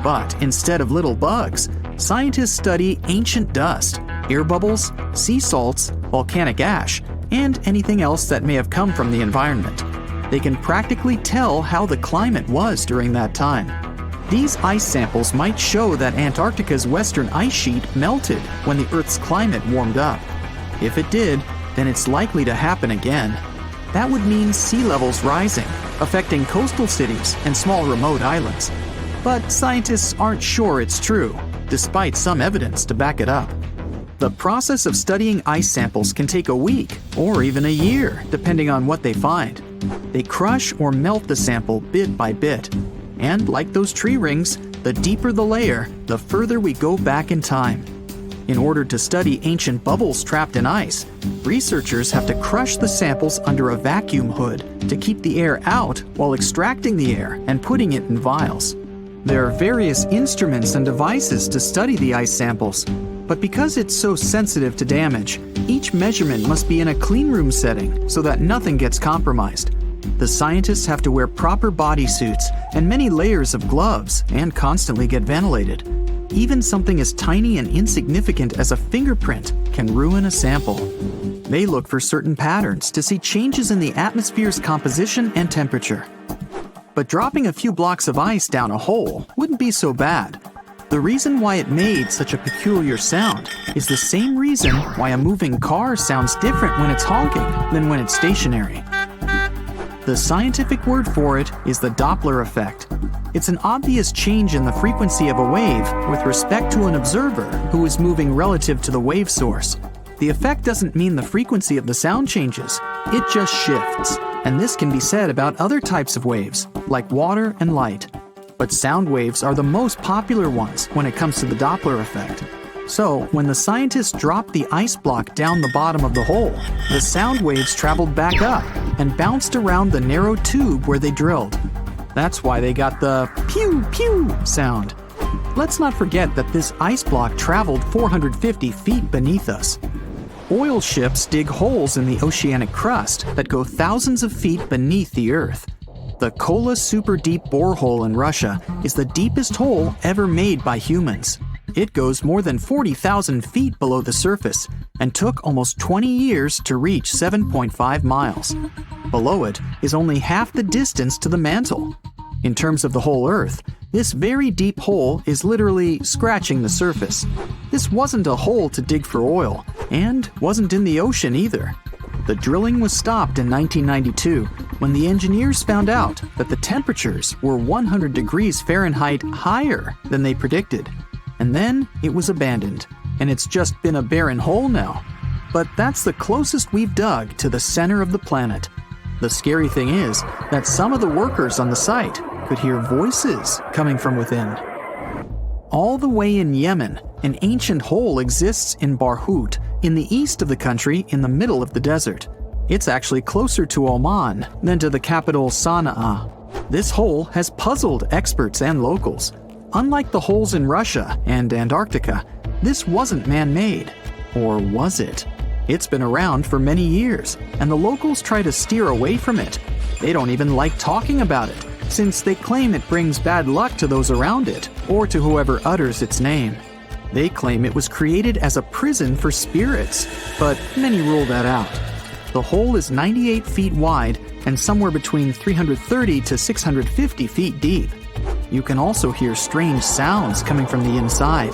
S3: But instead of little bugs, scientists study ancient dust, air bubbles, sea salts, volcanic ash, and anything else that may have come from the environment. They can practically tell how the climate was during that time. These ice samples might show that Antarctica's western ice sheet melted when the Earth's climate warmed up. If it did, then it's likely to happen again. That would mean sea levels rising, affecting coastal cities and small remote islands. But scientists aren't sure it's true, despite some evidence to back it up. The process of studying ice samples can take a week or even a year, depending on what they find. They crush or melt the sample bit by bit. And like those tree rings, the deeper the layer, the further we go back in time. In order to study ancient bubbles trapped in ice, researchers have to crush the samples under a vacuum hood to keep the air out while extracting the air and putting it in vials. There are various instruments and devices to study the ice samples, but because it's so sensitive to damage, each measurement must be in a clean room setting so that nothing gets compromised. The scientists have to wear proper bodysuits and many layers of gloves and constantly get ventilated. Even something as tiny and insignificant as a fingerprint can ruin a sample. They look for certain patterns to see changes in the atmosphere's composition and temperature. But dropping a few blocks of ice down a hole wouldn't be so bad. The reason why it made such a peculiar sound is the same reason why a moving car sounds different when it's honking than when it's stationary. The scientific word for it is the Doppler effect. It's an obvious change in the frequency of a wave with respect to an observer who is moving relative to the wave source. The effect doesn't mean the frequency of the sound changes, it just shifts. And this can be said about other types of waves, like water and light. But sound waves are the most popular ones when it comes to the Doppler effect. So, when the scientists dropped the ice block down the bottom of the hole, the sound waves traveled back up and bounced around the narrow tube where they drilled. That's why they got the pew pew sound. Let's not forget that this ice block traveled 450 feet beneath us. Oil ships dig holes in the oceanic crust that go thousands of feet beneath the Earth. The Kola Super Deep Borehole in Russia is the deepest hole ever made by humans. It goes more than 40,000 feet below the surface and took almost 20 years to reach 7.5 miles. Below it is only half the distance to the mantle. In terms of the whole Earth, this very deep hole is literally scratching the surface. This wasn't a hole to dig for oil, and wasn't in the ocean either. The drilling was stopped in 1992 when the engineers found out that the temperatures were 100 degrees Fahrenheit higher than they predicted. And then it was abandoned, and it's just been a barren hole now. But that's the closest we've dug to the center of the planet. The scary thing is that some of the workers on the site could hear voices coming from within. All the way in Yemen, an ancient hole exists in Barhout, in the east of the country in the middle of the desert. It's actually closer to Oman than to the capital Sana'a. This hole has puzzled experts and locals. Unlike the holes in Russia and Antarctica, this wasn't man-made. Or was it? It's been around for many years, and the locals try to steer away from it. They don't even like talking about it, since they claim it brings bad luck to those around it, or to whoever utters its name. They claim it was created as a prison for spirits, but many rule that out. The hole is 98 feet wide and somewhere between 330 to 650 feet deep. You can also hear strange sounds coming from the inside.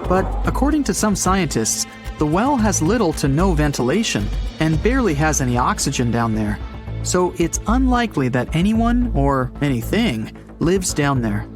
S3: But according to some scientists, the well has little to no ventilation and barely has any oxygen down there. So it's unlikely that anyone or anything lives down there.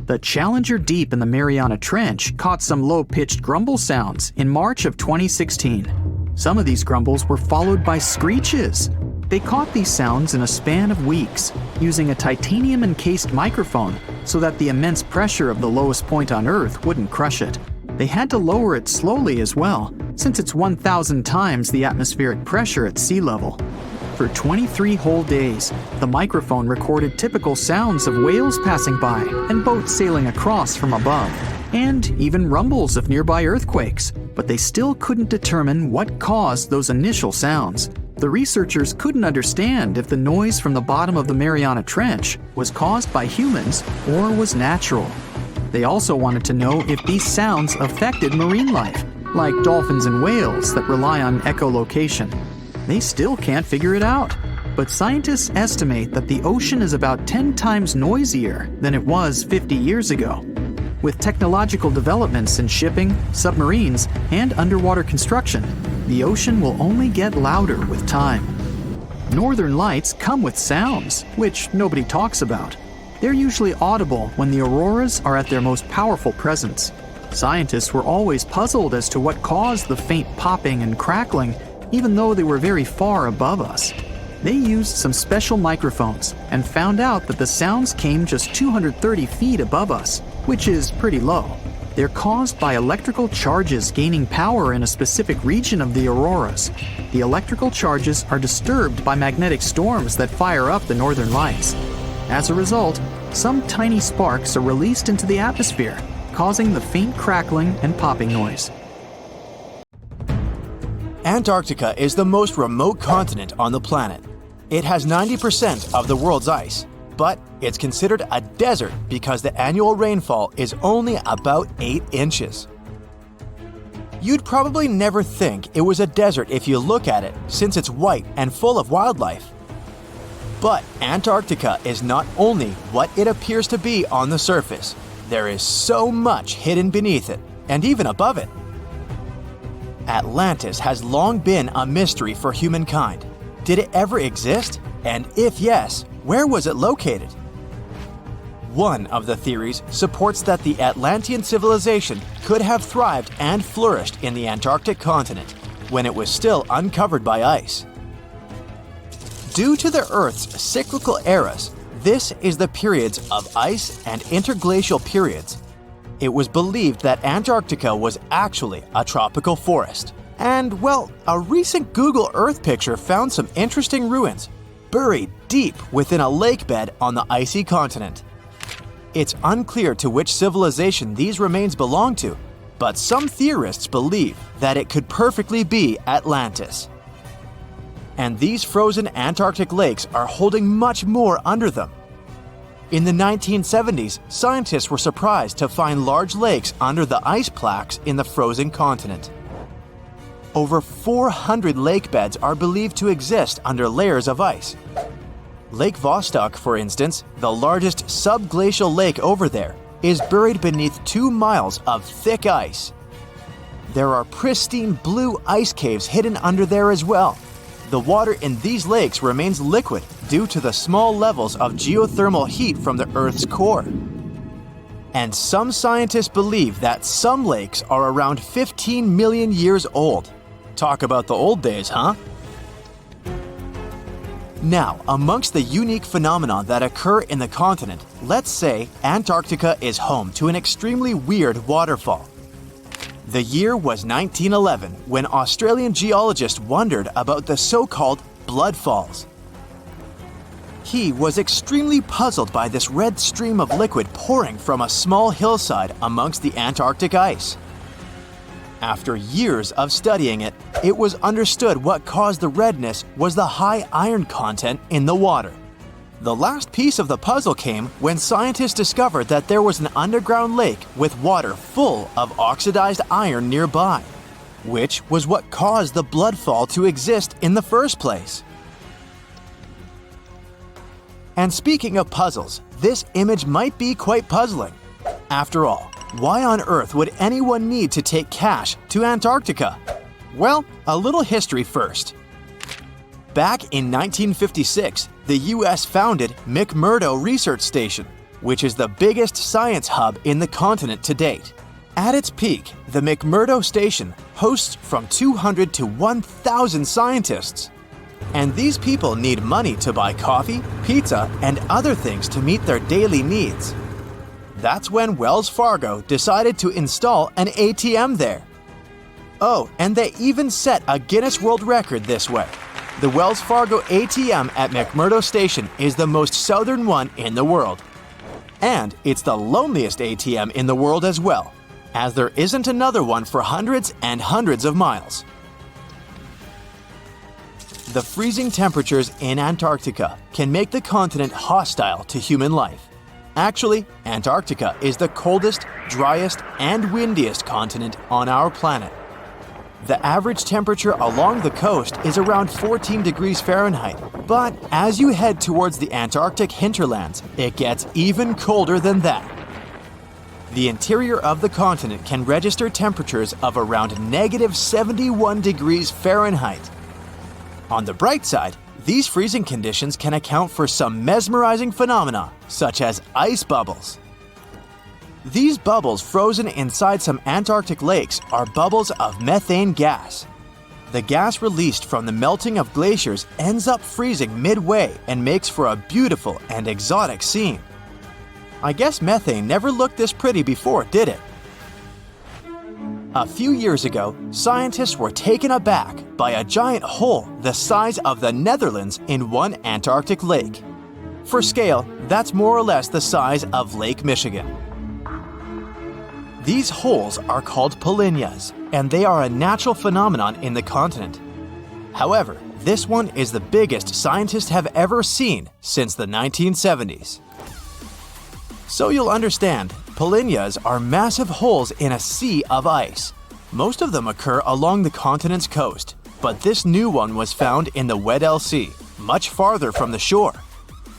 S3: The Challenger Deep in the Mariana Trench caught some low-pitched grumble sounds in March of 2016. Some of these grumbles were followed by screeches. They caught these sounds in a span of weeks, using a titanium-encased microphone so that the immense pressure of the lowest point on Earth wouldn't crush it. They had to lower it slowly as well, since it's 1,000 times the atmospheric pressure at sea level. For 23 whole days, the microphone recorded typical sounds of whales passing by and boats sailing across from above, and even rumbles of nearby earthquakes, but they still couldn't determine what caused those initial sounds. The researchers couldn't understand if the noise from the bottom of the Mariana Trench was caused by humans or was natural. They also wanted to know if these sounds affected marine life, like dolphins and whales that rely on echolocation. They still can't figure it out, but scientists estimate that the ocean is about 10 times noisier than it was 50 years ago. With technological developments in shipping, submarines, and underwater construction, the ocean will only get louder with time. Northern lights come with sounds, which nobody talks about. They're usually audible when the auroras are at their most powerful presence. Scientists were always puzzled as to what caused the faint popping and crackling, even though they were very far above us. They used some special microphones and found out that the sounds came just 230 feet above us, which is pretty low. They're caused by electrical charges gaining power in a specific region of the auroras. The electrical charges are disturbed by magnetic storms that fire up the northern lights. As a result, some tiny sparks are released into the atmosphere, causing the faint crackling and popping noise.
S4: Antarctica is the most remote continent on the planet. It has 90% of the world's ice, but it's considered a desert because the annual rainfall is only about 8 inches. You'd probably never think it was a desert if you look at it, since it's white and full of wildlife. But Antarctica is not only what it appears to be on the surface. There is so much hidden beneath it, and even above it. Atlantis has long been a mystery for humankind. Did it ever exist? And if yes, where was it located? One of the theories supports that the Atlantean civilization could have thrived and flourished in the Antarctic continent when it was still uncovered by ice. Due to the Earth's cyclical eras, this is the periods of ice and interglacial periods. It was believed that Antarctica was actually a tropical forest. And, well, a recent Google Earth picture found some interesting ruins, buried deep within a lake bed on the icy continent. It's unclear to which civilization these remains belong to, but some theorists believe that it could perfectly be Atlantis. And these frozen Antarctic lakes are holding much more under them. In the 1970s, scientists were surprised to find large lakes under the ice plaques in the frozen continent. Over 400 lake beds are believed to exist under layers of ice. Lake Vostok, for instance, the largest subglacial lake over there, is buried beneath 2 miles of thick ice. There are pristine blue ice caves hidden under there as well. The water in these lakes remains liquid due to the small levels of geothermal heat from the Earth's core. And some scientists believe that some lakes are around 15 million years old. Talk about the old days, huh? Now, amongst the unique phenomena that occur in the continent, let's say Antarctica is home to an extremely weird waterfall. The year was 1911 when Australian geologists wondered about the so-called blood falls. He was extremely puzzled by this red stream of liquid pouring from a small hillside amongst the Antarctic ice. After years of studying it, it was understood what caused the redness was the high iron content in the water. The last piece of the puzzle came when scientists discovered that there was an underground lake with water full of oxidized iron nearby, which was what caused the blood fall to exist in the first place. And speaking of puzzles, this image might be quite puzzling. After all, why on earth would anyone need to take cash to Antarctica? Well, a little history first. Back in 1956, the US founded McMurdo Research Station, which is the biggest science hub in the continent to date. At its peak, the McMurdo Station hosts from 200 to 1,000 scientists. And these people need money to buy coffee, pizza, and other things to meet their daily needs. That's when Wells Fargo decided to install an ATM there. Oh, and they even set a Guinness World Record this way. The Wells Fargo ATM at McMurdo Station is the most southern one in the world. And it's the loneliest ATM in the world as well, as there isn't another one for hundreds and hundreds of miles. The freezing temperatures in Antarctica can make the continent hostile to human life. Actually, Antarctica is the coldest, driest, and windiest continent on our planet. The average temperature along the coast is around 14 degrees Fahrenheit, but as you head towards the Antarctic hinterlands, it gets even colder than that. The interior of the continent can register temperatures of around -71 degrees Fahrenheit. On the bright side, these freezing conditions can account for some mesmerizing phenomena, such as ice bubbles. These bubbles frozen inside some Antarctic lakes are bubbles of methane gas. The gas released from the melting of glaciers ends up freezing midway and makes for a beautiful and exotic scene. I guess methane never looked this pretty before, did it? A few years ago, scientists were taken aback by a giant hole the size of the Netherlands in one Antarctic lake. For scale, that's more or less the size of Lake Michigan. These holes are called polynyas, and they are a natural phenomenon in the continent. However, this one is the biggest scientists have ever seen since the 1970s. So you'll understand, polynyas are massive holes in a sea of ice. Most of them occur along the continent's coast, but this new one was found in the Weddell Sea, much farther from the shore.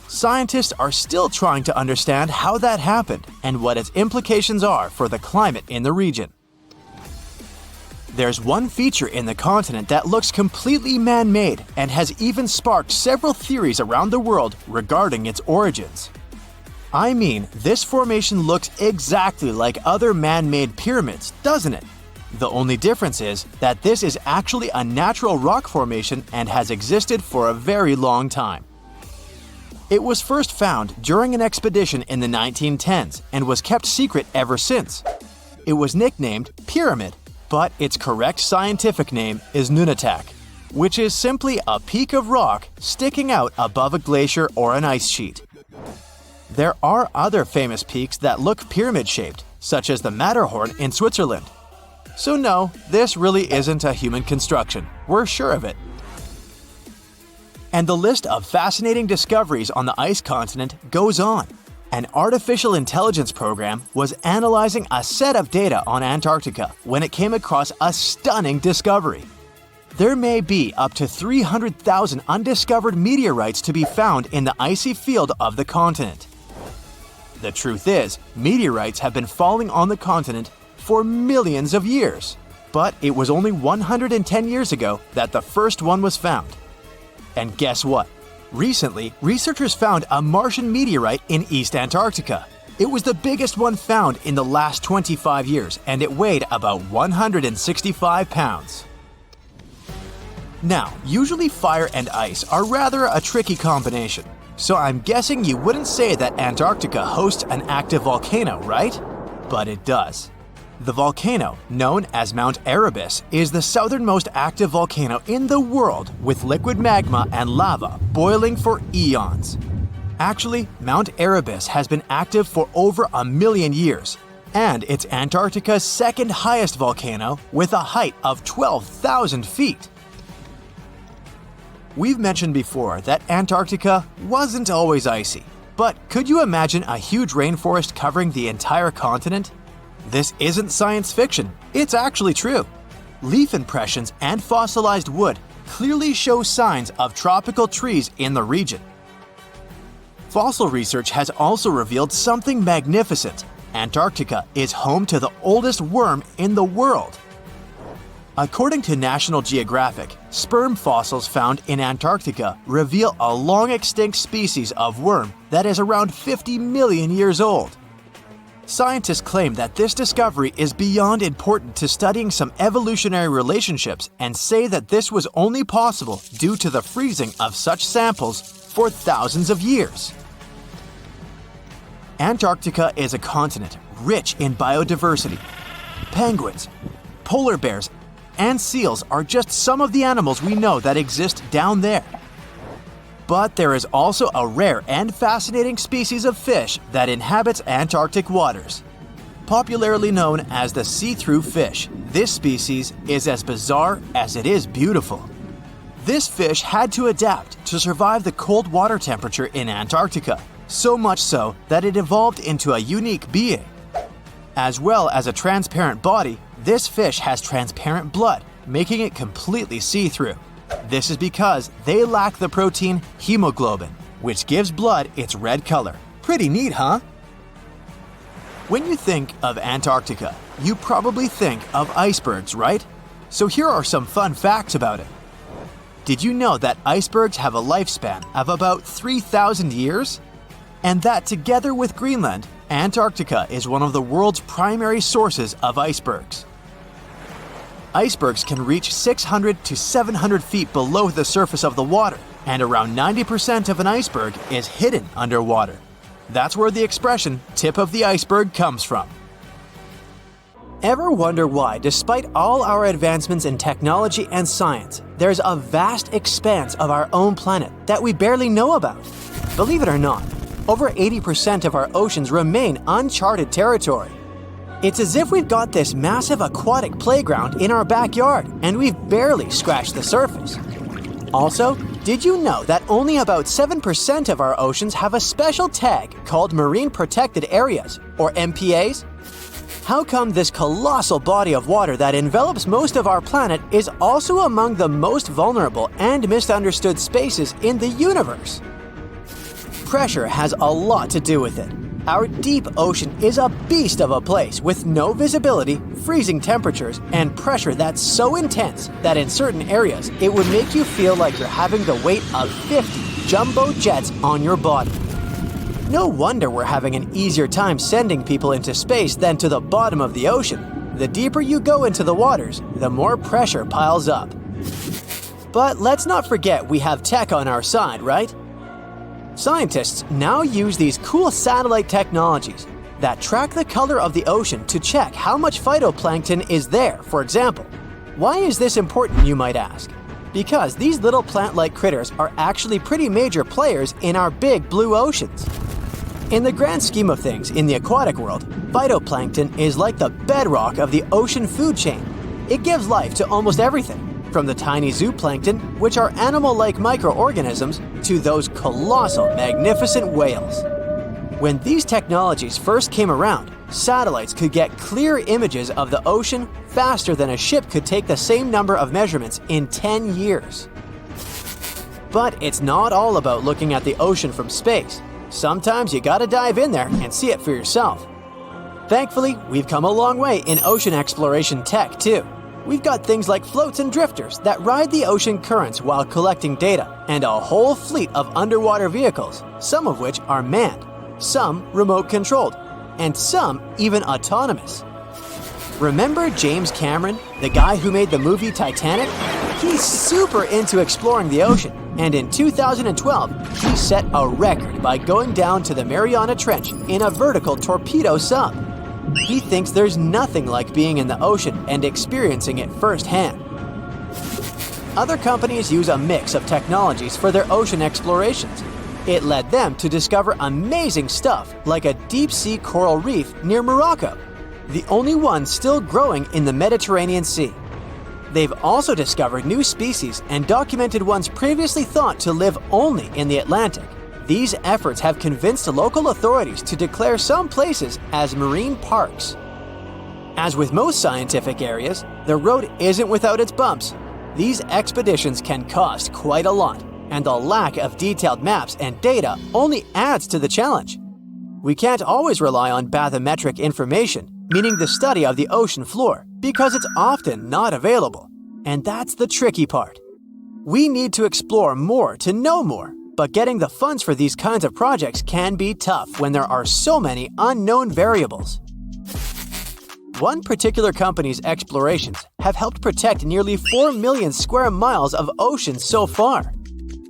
S4: Scientists are still trying to understand how that happened and what its implications are for the climate in the region. There's one feature in the continent that looks completely man-made and has even sparked several theories around the world regarding its origins. I mean, this formation looks exactly like other man-made pyramids, doesn't it? The only difference is that this is actually a natural rock formation and has existed for a very long time. It was first found during an expedition in the 1910s and was kept secret ever since. It was nicknamed Pyramid, but its correct scientific name is Nunatak, which is simply a peak of rock sticking out above a glacier or an ice sheet. There are other famous peaks that look pyramid-shaped, such as the Matterhorn in Switzerland. So no, this really isn't a human construction. We're sure of it. And the list of fascinating discoveries on the ice continent goes on. An artificial intelligence program was analyzing a set of data on Antarctica when it came across a stunning discovery. There may be up to 300,000 undiscovered meteorites to be found in the icy field of the continent. The truth is, meteorites have been falling on the continent for millions of years. But it was only 110 years ago that the first one was found. And guess what? Recently, researchers found a Martian meteorite in East Antarctica. It was the biggest one found in the last 25 years, and it weighed about 165 pounds. Now, usually fire and ice are rather a tricky combination, so I'm guessing you wouldn't say that Antarctica hosts an active volcano, right? But it does. The volcano, known as Mount Erebus, is the southernmost active volcano in the world with liquid magma and lava boiling for eons. Actually, Mount Erebus has been active for over 1 million years, and it's Antarctica's second highest volcano with a height of 12,000 feet. We've mentioned before that Antarctica wasn't always icy, but could you imagine a huge rainforest covering the entire continent? This isn't science fiction, it's actually true. Leaf impressions and fossilized wood clearly show signs of tropical trees in the region. Fossil research has also revealed something magnificent. Antarctica is home to the oldest worm in the world. According to National Geographic, sperm fossils found in Antarctica reveal a long-extinct species of worm that is around 50 million years old. Scientists claim that this discovery is beyond important to studying some evolutionary relationships and say that this was only possible due to the freezing of such samples for thousands of years. Antarctica is a continent rich in biodiversity. Penguins, polar bears, and seals are just some of the animals we know that exist down there. But there is also a rare and fascinating species of fish that inhabits Antarctic waters. Popularly known as the see-through fish, this species is as bizarre as it is beautiful. This fish had to adapt to survive the cold water temperature in Antarctica, so much so that it evolved into a unique being. As well as a transparent body, this fish has transparent blood, making it completely see-through. This is because they lack the protein hemoglobin, which gives blood its red color. Pretty neat, huh? When you think of Antarctica, you probably think of icebergs, right? So here are some fun facts about it. Did you know that icebergs have a lifespan of about 3,000 years? And that together with Greenland, Antarctica is one of the world's primary sources of icebergs. Icebergs can reach 600 to 700 feet below the surface of the water, and around 90% of an iceberg is hidden underwater. That's where the expression "tip of the iceberg" comes from. Ever wonder why, despite all our advancements in technology and science, there's a vast expanse of our own planet that we barely know about? Believe it or not, over 80% of our oceans remain uncharted territory. It's as if we've got this massive aquatic playground in our backyard, and we've barely scratched the surface. Also, did you know that only about 7% of our oceans have a special tag called Marine Protected Areas, or MPAs? How come this colossal body of water that envelops most of our planet is also among the most vulnerable and misunderstood spaces in the universe? Pressure has a lot to do with it. Our deep ocean is a beast of a place with no visibility, freezing temperatures, and pressure that's so intense that in certain areas it would make you feel like you're having the weight of 50 jumbo jets on your body. No wonder we're having an easier time sending people into space than to the bottom of the ocean. The deeper you go into the waters, the more pressure piles up. But let's not forget we have tech on our side, right? Scientists now use these cool satellite technologies that track the color of the ocean to check how much phytoplankton is there, for example. Why is this important, you might ask? Because these little plant-like critters are actually pretty major players in our big blue oceans. In the grand scheme of things in the aquatic world, phytoplankton is like the bedrock of the ocean food chain. It gives life to almost everything, from the tiny zooplankton, which are animal-like microorganisms, to those colossal, magnificent whales. When these technologies first came around, satellites could get clear images of the ocean faster than a ship could take the same number of measurements in 10 years. But it's not all about looking at the ocean from space. Sometimes you gotta dive in there and see it for yourself. Thankfully, we've come a long way in ocean exploration tech too. We've got things like floats and drifters that ride the ocean currents while collecting data, and a whole fleet of underwater vehicles, some of which are manned, some remote-controlled, and some even autonomous. Remember James Cameron, the guy who made the movie Titanic? He's super into exploring the ocean, and in 2012, he set a record by going down to the Mariana Trench in a vertical torpedo sub. He thinks there's nothing like being in the ocean and experiencing it firsthand. Other companies use a mix of technologies for their ocean explorations. It led them to discover amazing stuff like a deep-sea coral reef near Morocco, the only one still growing in the Mediterranean Sea. They've also discovered new species and documented ones previously thought to live only in the Atlantic. These efforts have convinced local authorities to declare some places as marine parks. As with most scientific areas, the road isn't without its bumps. These expeditions can cost quite a lot, and the lack of detailed maps and data only adds to the challenge. We can't always rely on bathymetric information, meaning the study of the ocean floor, because it's often not available. And that's the tricky part. We need to explore more to know more, but getting the funds for these kinds of projects can be tough when there are so many unknown variables. One particular company's explorations have helped protect nearly 4 million square miles of ocean so far.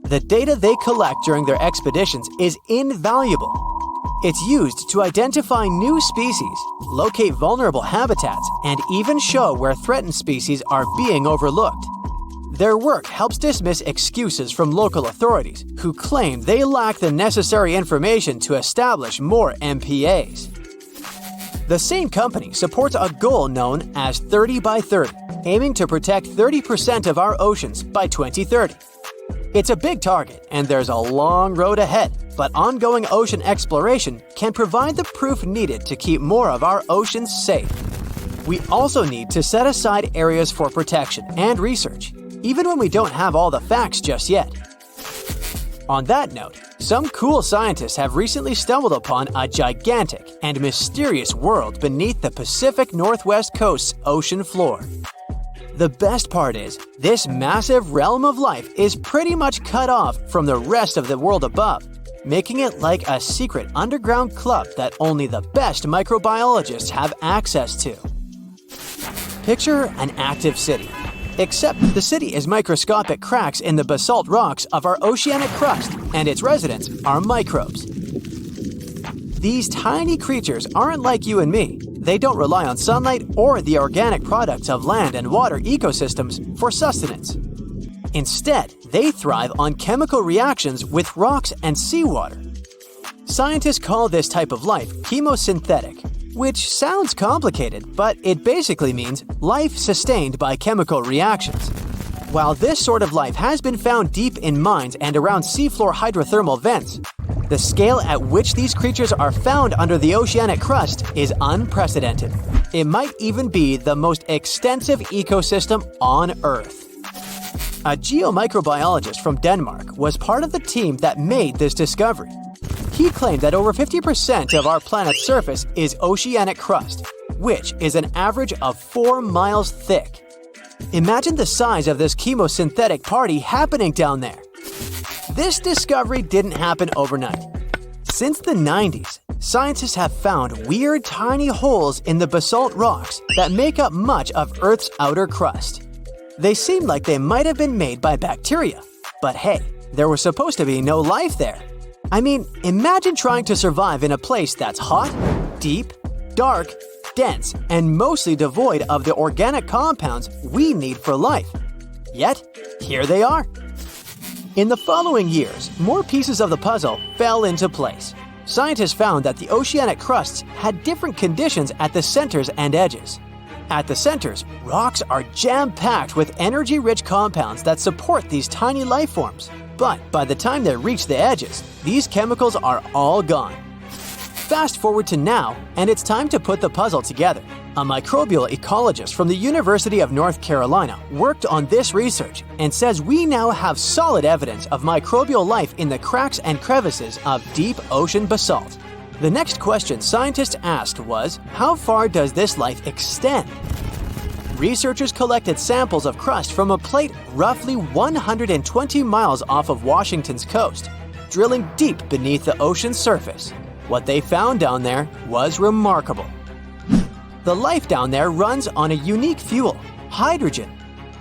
S4: The data they collect during their expeditions is invaluable. It's used to identify new species, locate vulnerable habitats, and even show where threatened species are being overlooked. Their work helps dismiss excuses from local authorities who claim they lack the necessary information to establish more MPAs. The same company supports a goal known as 30 by 30, aiming to protect 30% of our oceans by 2030. It's a big target, and there's a long road ahead, but ongoing ocean exploration can provide the proof needed to keep more of our oceans safe. We also need to set aside areas for protection and research, even when we don't have all the facts just yet. On that note, some cool scientists have recently stumbled upon a gigantic and mysterious world beneath the Pacific Northwest coast's ocean floor. The best part is, this massive realm of life is pretty much cut off from the rest of the world above, making it like a secret underground club that only the best microbiologists have access to. Picture an active city. Except the city is microscopic cracks in the basalt rocks of our oceanic crust, and its residents are microbes. These tiny creatures aren't like you and me. They don't rely on sunlight or the organic products of land and water ecosystems for sustenance. Instead, they thrive on chemical reactions with rocks and seawater. Scientists call this type of life chemosynthetic, which sounds complicated, but it basically means life sustained by chemical reactions. While this sort of life has been found deep in mines and around seafloor hydrothermal vents, the scale at which these creatures are found under the oceanic crust is unprecedented. It might even be the most extensive ecosystem on Earth. A geomicrobiologist from Denmark was part of the team that made this discovery. He claimed that over 50% of our planet's surface is oceanic crust, which is an average of 4 miles thick. Imagine the size of this chemosynthetic party happening down there. This discovery didn't happen overnight. Since the 90s, scientists have found weird tiny holes in the basalt rocks that make up much of Earth's outer crust. They seem like they might have been made by bacteria, but hey, there was supposed to be no life there. I mean, imagine trying to survive in a place that's hot, deep, dark, dense, and mostly devoid of the organic compounds we need for life. Yet, here they are. In the following years, more pieces of the puzzle fell into place. Scientists found that the oceanic crusts had different conditions at the centers and edges. At the centers, rocks are jam-packed with energy-rich compounds that support these tiny life forms. But by the time they reach the edges, these chemicals are all gone. Fast forward to now, and it's time to put the puzzle together. A microbial ecologist from the University of North Carolina worked on this research and says we now have solid evidence of microbial life in the cracks and crevices of deep ocean basalt. The next question scientists asked was, how far does this life extend? Researchers collected samples of crust from a plate roughly 120 miles off of Washington's coast, drilling deep beneath the ocean's surface. What they found down there was remarkable. The life down there runs on a unique fuel, hydrogen.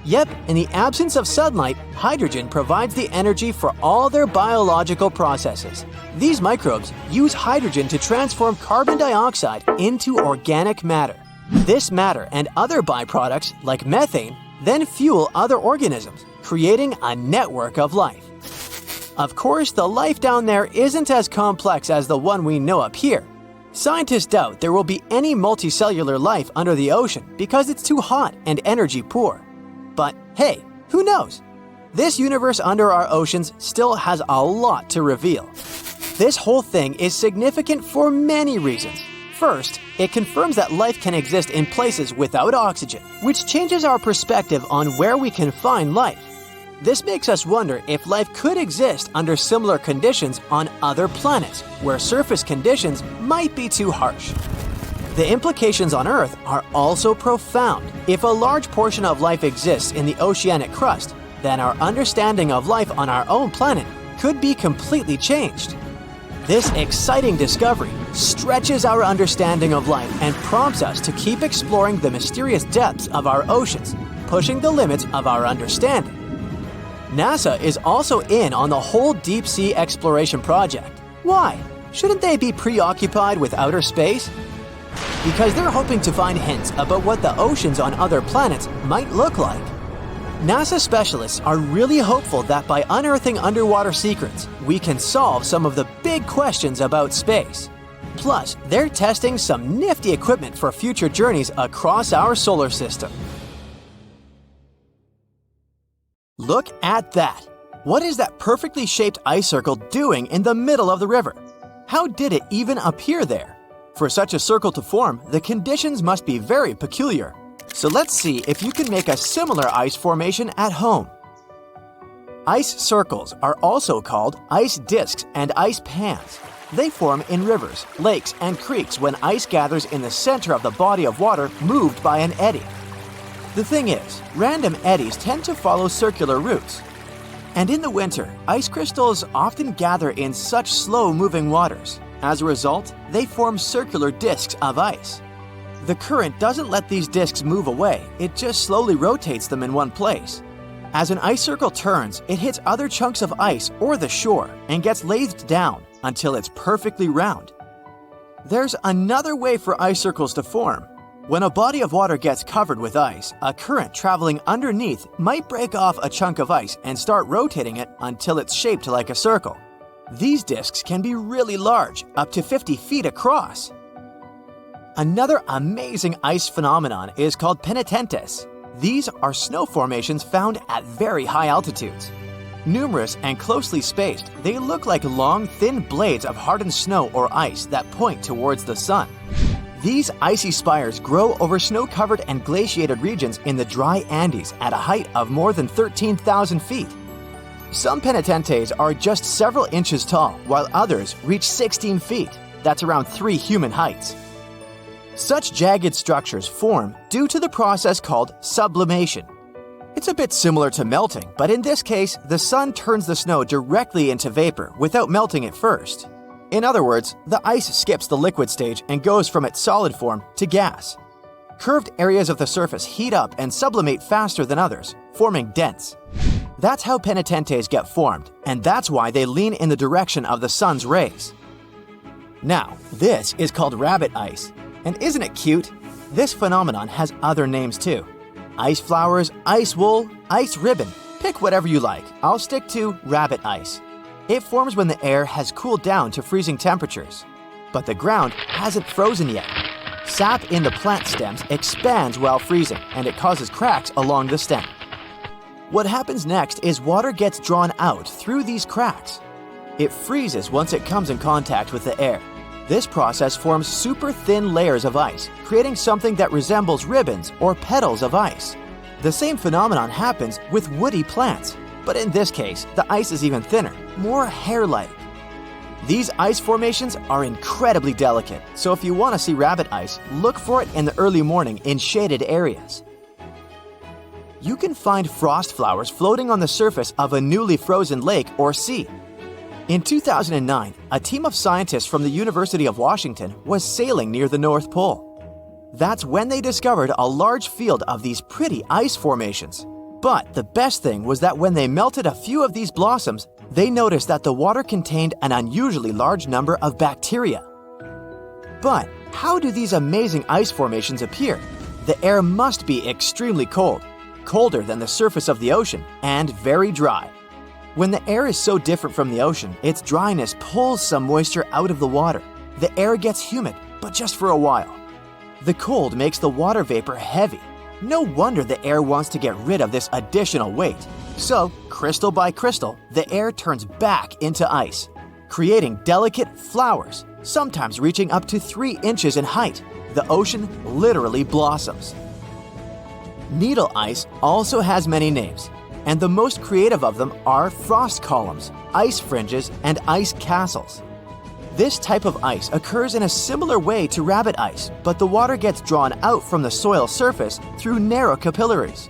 S4: Yep, in the absence of sunlight, hydrogen provides the energy for all their biological processes. These microbes use hydrogen to transform carbon dioxide into organic matter. This matter and other byproducts, like methane, then fuel other organisms, creating a network of life. Of course, the life down there isn't as complex as the one we know up here. Scientists doubt there will be any multicellular life under the ocean because it's too hot and energy poor. But hey, who knows? This universe under our oceans still has a lot to reveal. This whole thing is significant for many reasons. First, it confirms that life can exist in places without oxygen, which changes our perspective on where we can find life. This makes us wonder if life could exist under similar conditions on other planets, where surface conditions might be too harsh. The implications on Earth are also profound. If a large portion of life exists in the oceanic crust, then our understanding of life on our own planet could be completely changed. This exciting discovery stretches our understanding of life and prompts us to keep exploring the mysterious depths of our oceans, pushing the limits of our understanding. NASA is also in on the whole deep sea exploration project. Why? Shouldn't they be preoccupied with outer space? Because they're hoping to find hints about what the oceans on other planets might look like. NASA specialists are really hopeful that by unearthing underwater secrets, we can solve some of the big questions about space. Plus, they're testing some nifty equipment for future journeys across our solar system. Look at that! What is that perfectly shaped ice circle doing in the middle of the river? How did it even appear there? For such a circle to form, the conditions must be very peculiar. So let's see if you can make a similar ice formation at home. Ice circles are also called ice disks and ice pans. They form in rivers, lakes, and creeks when ice gathers in the center of the body of water moved by an eddy. The thing is, random eddies tend to follow circular routes. And in the winter, ice crystals often gather in such slow-moving waters. As a result, they form circular disks of ice. The current doesn't let these disks move away, it just slowly rotates them in one place. As an ice circle turns, it hits other chunks of ice or the shore and gets lathed down until it's perfectly round. There's another way for ice circles to form. When a body of water gets covered with ice, a current traveling underneath might break off a chunk of ice and start rotating it until it's shaped like a circle. These disks can be really large, up to 50 feet across. Another amazing ice phenomenon is called Penitentes. These are snow formations found at very high altitudes. Numerous and closely spaced, they look like long, thin blades of hardened snow or ice that point towards the sun. These icy spires grow over snow-covered and glaciated regions in the dry Andes at a height of more than 13,000 feet. Some penitentes are just several inches tall, while others reach 16 feet. That's around 3 human heights. Such jagged structures form due to the process called sublimation. It's a bit similar to melting, but in this case, the sun turns the snow directly into vapor without melting it first. In other words, the ice skips the liquid stage and goes from its solid form to gas. Curved areas of the surface heat up and sublimate faster than others, forming dents. That's how penitentes get formed, and that's why they lean in the direction of the sun's rays. Now, this is called rabbit ice. And isn't it cute? This phenomenon has other names too. Ice flowers, ice wool, ice ribbon. Pick whatever you like. I'll stick to rabbit ice. It forms when the air has cooled down to freezing temperatures. But the ground hasn't frozen yet. Sap in the plant stems expands while freezing, and it causes cracks along the stem. What happens next is water gets drawn out through these cracks. It freezes once it comes in contact with the air. This process forms super thin layers of ice, creating something that resembles ribbons or petals of ice. The same phenomenon happens with woody plants, but in this case, the ice is even thinner, more hair-like. These ice formations are incredibly delicate, so if you want to see rabbit ice, look for it in the early morning in shaded areas. You can find frost flowers floating on the surface of a newly frozen lake or sea. In 2009, a team of scientists from the University of Washington was sailing near the North Pole. That's when they discovered a large field of these pretty ice formations. But the best thing was that when they melted a few of these blossoms, they noticed that the water contained an unusually large number of bacteria. But how do these amazing ice formations appear? The air must be extremely cold, colder than the surface of the ocean, and very dry. When the air is so different from the ocean, its dryness pulls some moisture out of the water. The air gets humid, but just for a while. The cold makes the water vapor heavy. No wonder the air wants to get rid of this additional weight. So, crystal by crystal, the air turns back into ice, creating delicate flowers, sometimes reaching up to 3 inches in height. The ocean literally blossoms. Needle ice also has many names, and the most creative of them are frost columns, ice fringes, and ice castles. This type of ice occurs in a similar way to rabbit ice, but the water gets drawn out from the soil surface through narrow capillaries.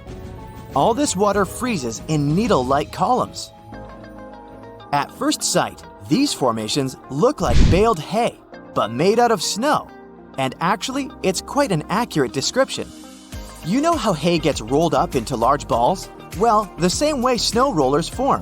S4: All this water freezes in needle-like columns. At first sight, these formations look like baled hay, but made out of snow. And actually, it's quite an accurate description. You know how hay gets rolled up into large balls? Well, the same way snow rollers form.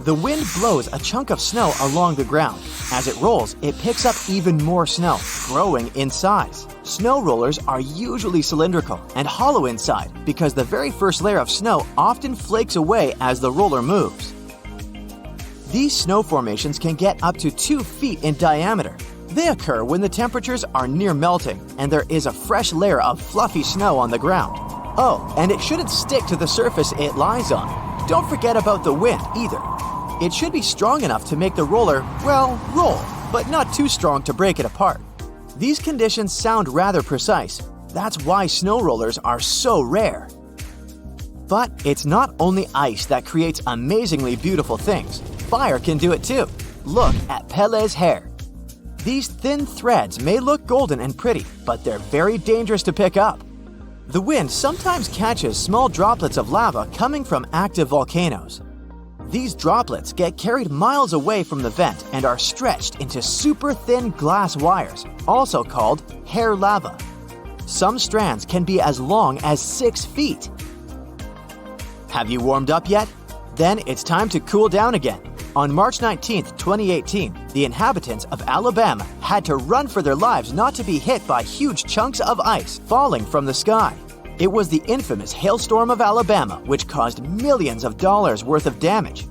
S4: The wind blows a chunk of snow along the ground. As it rolls, it picks up even more snow, growing in size. Snow rollers are usually cylindrical and hollow inside because the very first layer of snow often flakes away as the roller moves. These snow formations can get up to 2 feet in diameter. They occur when the temperatures are near melting and there is a fresh layer of fluffy snow on the ground. Oh, and it shouldn't stick to the surface it lies on. Don't forget about the wind either. It should be strong enough to make the roller, well, roll, but not too strong to break it apart. These conditions sound rather precise. That's why snow rollers are so rare. But it's not only ice that creates amazingly beautiful things. Fire can do it too. Look at Pele's hair. These thin threads may look golden and pretty, but they're very dangerous to pick up. The wind sometimes catches small droplets of lava coming from active volcanoes. These droplets get carried miles away from the vent and are stretched into super thin glass wires, also called hair lava. Some strands can be as long as 6 feet. Have you warmed up yet? Then it's time to cool down again. On March 19, 2018, the inhabitants of Alabama had to run for their lives not to be hit by huge chunks of ice falling from the sky. It was the infamous hailstorm of Alabama, which caused millions of dollars worth of damage.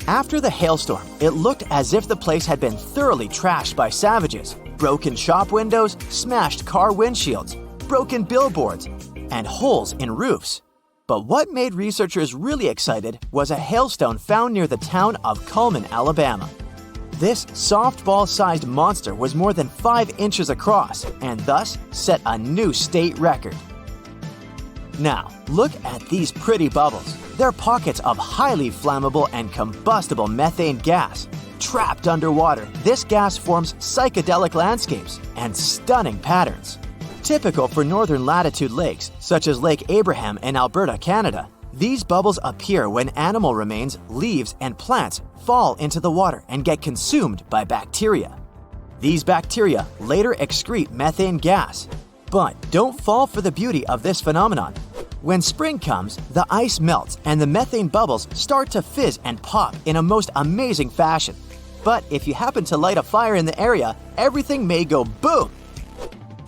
S4: After the hailstorm, it looked as if the place had been thoroughly trashed by savages. Broken shop windows, smashed car windshields, broken billboards, and holes in roofs. But what made researchers really excited was a hailstone found near the town of Cullman, Alabama. This softball-sized monster was more than 5 inches across and thus set a new state record. Now, look at these pretty bubbles. They're pockets of highly flammable and combustible methane gas. Trapped underwater, this gas forms psychedelic landscapes and stunning patterns. Typical for northern latitude lakes, such as Lake Abraham in Alberta, Canada, these bubbles appear when animal remains, leaves, and plants fall into the water and get consumed by bacteria. These bacteria later excrete methane gas. But don't fall for the beauty of this phenomenon. When spring comes, the ice melts and the methane bubbles start to fizz and pop in a most amazing fashion. But if you happen to light a fire in the area, everything may go boom.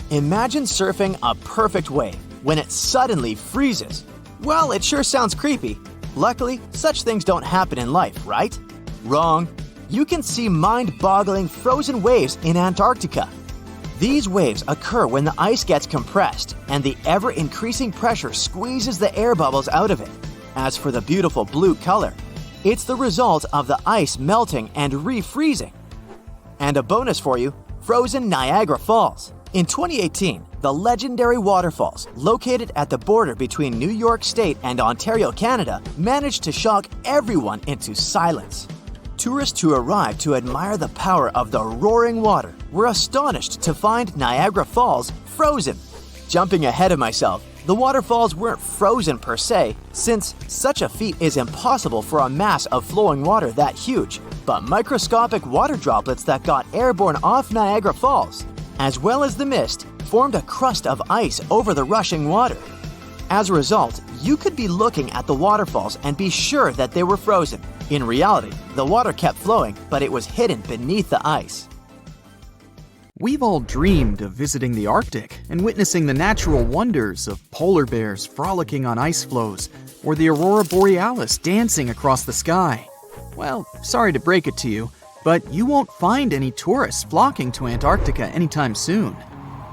S4: Imagine surfing a perfect wave when it suddenly freezes. Well, it sure sounds creepy. Luckily, such things don't happen in life, right? Wrong. You can see mind-boggling frozen waves in Antarctica. These waves occur when the ice gets compressed and the ever-increasing pressure squeezes the air bubbles out of it. As for the beautiful blue color, it's the result of the ice melting and refreezing. And a bonus for you, frozen Niagara Falls. In 2018, the legendary waterfalls, located at the border between New York State and Ontario, Canada, managed to shock everyone into silence. Tourists who arrived to admire the power of the roaring water were astonished to find Niagara Falls frozen. Jumping ahead of myself, the waterfalls weren't frozen per se, since such a feat is impossible for a mass of flowing water that huge, but microscopic water droplets that got airborne off Niagara Falls, as well as the mist, formed a crust of ice over the rushing water. As a result, you could be looking at the waterfalls and be sure that they were frozen. In reality, the water kept flowing, but it was hidden beneath the ice.
S3: We've all dreamed of visiting the Arctic and witnessing the natural wonders of polar bears frolicking on ice floes or the aurora borealis dancing across the sky. Well, sorry to break it to you, but you won't find any tourists flocking to Antarctica anytime soon.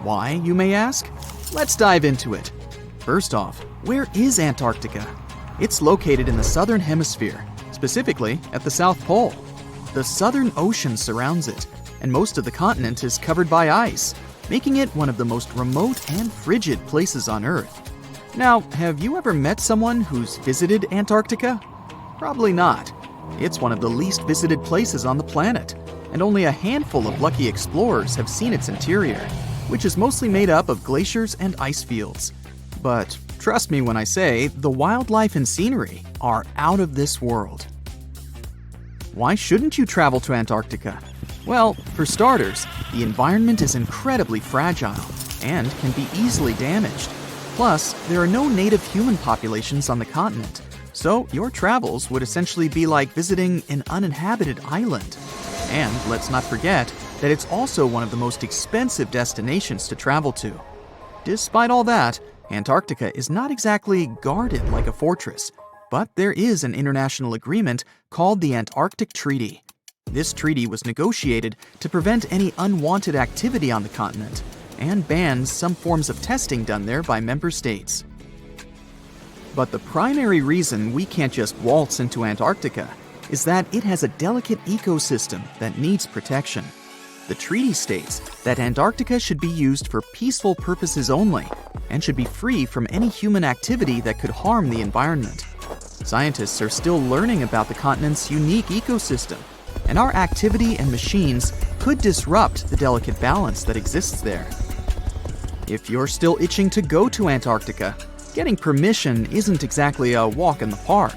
S3: Why, you may ask? Let's dive into it. First off, where is Antarctica? It's located in the southern hemisphere, specifically at the South Pole. The Southern Ocean surrounds it, and most of the continent is covered by ice, making it one of the most remote and frigid places on Earth. Now, have you ever met someone who's visited Antarctica? Probably not. It's one of the least visited places on the planet, and only a handful of lucky explorers have seen its interior, which is mostly made up of glaciers and ice fields. But trust me when I say the wildlife and scenery are out of this world. Why shouldn't you travel to Antarctica? Well, for starters, the environment is incredibly fragile and can be easily damaged. Plus, there are no native human populations on the continent, so your travels would essentially be like visiting an uninhabited island. And let's not forget that it's also one of the most expensive destinations to travel to. Despite all that, Antarctica is not exactly guarded like a fortress, but there is an international agreement called the Antarctic Treaty. This treaty was negotiated to prevent any unwanted activity on the continent and bans some forms of testing done there by member states. But the primary reason we can't just waltz into Antarctica is that it has a delicate ecosystem that needs protection. The treaty states that Antarctica should be used for peaceful purposes only and should be free from any human activity that could harm the environment. Scientists are still learning about the continent's unique ecosystem, and our activity and machines could disrupt the delicate balance that exists there. If you're still itching to go to Antarctica, getting permission isn't exactly a walk in the park.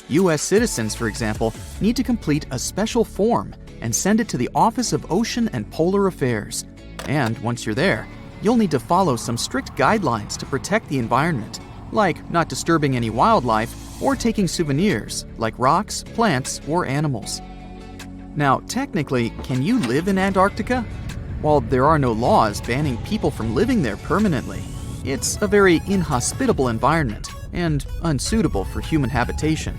S3: U.S. citizens, for example, need to complete a special form and send it to the Office of Ocean and Polar Affairs. And once you're there, you'll need to follow some strict guidelines to protect the environment, like not disturbing any wildlife or taking souvenirs like rocks, plants, or animals. Now, technically, can you live in Antarctica? While there are no laws banning people from living there permanently, it's a very inhospitable environment and unsuitable for human habitation.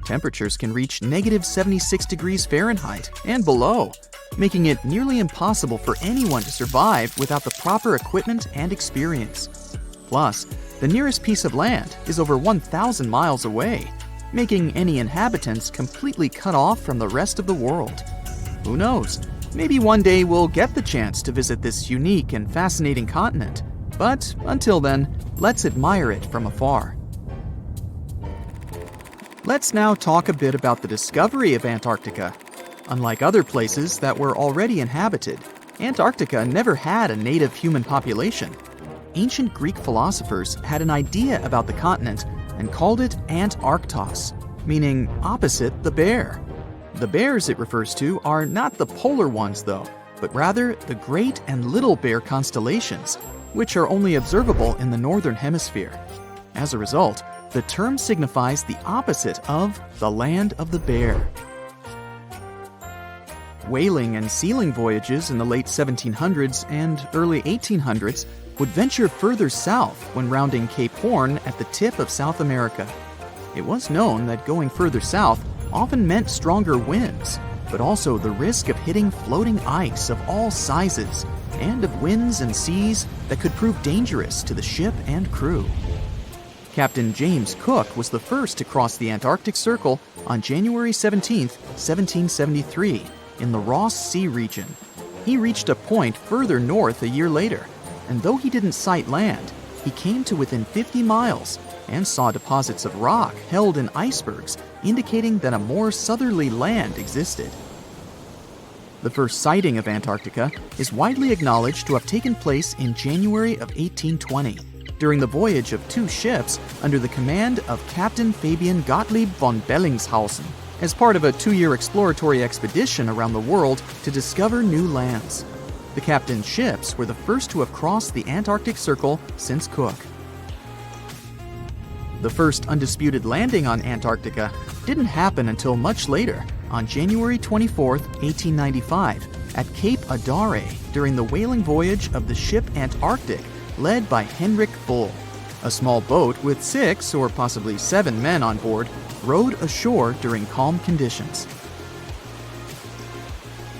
S3: Temperatures can reach negative 76 degrees Fahrenheit and below, making it nearly impossible for anyone to survive without the proper equipment and experience. Plus, the nearest piece of land is over 1,000 miles away, making any inhabitants completely cut off from the rest of the world. Who knows? Maybe one day we'll get the chance to visit this unique and fascinating continent. But until then, let's admire it from afar. Let's now talk a bit about the discovery of Antarctica. Unlike other places that were already inhabited, Antarctica never had a native human population. Ancient Greek philosophers had an idea about the continent and called it Antarctos, meaning opposite the bear. The bears it refers to are not the polar ones though, but rather the Great and Little Bear constellations, which are only observable in the northern hemisphere. As a result, the term signifies the opposite of the land of the bear. Whaling and sealing voyages in the late 1700s and early 1800s would venture further south when rounding Cape Horn at the tip of South America. It was known that going further south often meant stronger winds, but also the risk of hitting floating ice of all sizes and of winds and seas that could prove dangerous to the ship and crew. Captain James Cook was the first to cross the Antarctic Circle on January 17, 1773, in the Ross Sea region. He reached a point further north a year later, and though he didn't sight land, he came to within 50 miles and saw deposits of rock held in icebergs, indicating that a more southerly land existed. The first sighting of Antarctica is widely acknowledged to have taken place in January of 1820, during the voyage of 2 ships under the command of Captain Fabian Gottlieb von Bellingshausen, as part of a 2-year exploratory expedition around the world to discover new lands. The captain's ships were the first to have crossed the Antarctic Circle since Cook. The first undisputed landing on Antarctica didn't happen until much later, on January 24, 1895, at Cape Adare during the whaling voyage of the ship Antarctic, led by Henrik Bull. A small boat with 6 or possibly 7 men on board rowed ashore during calm conditions.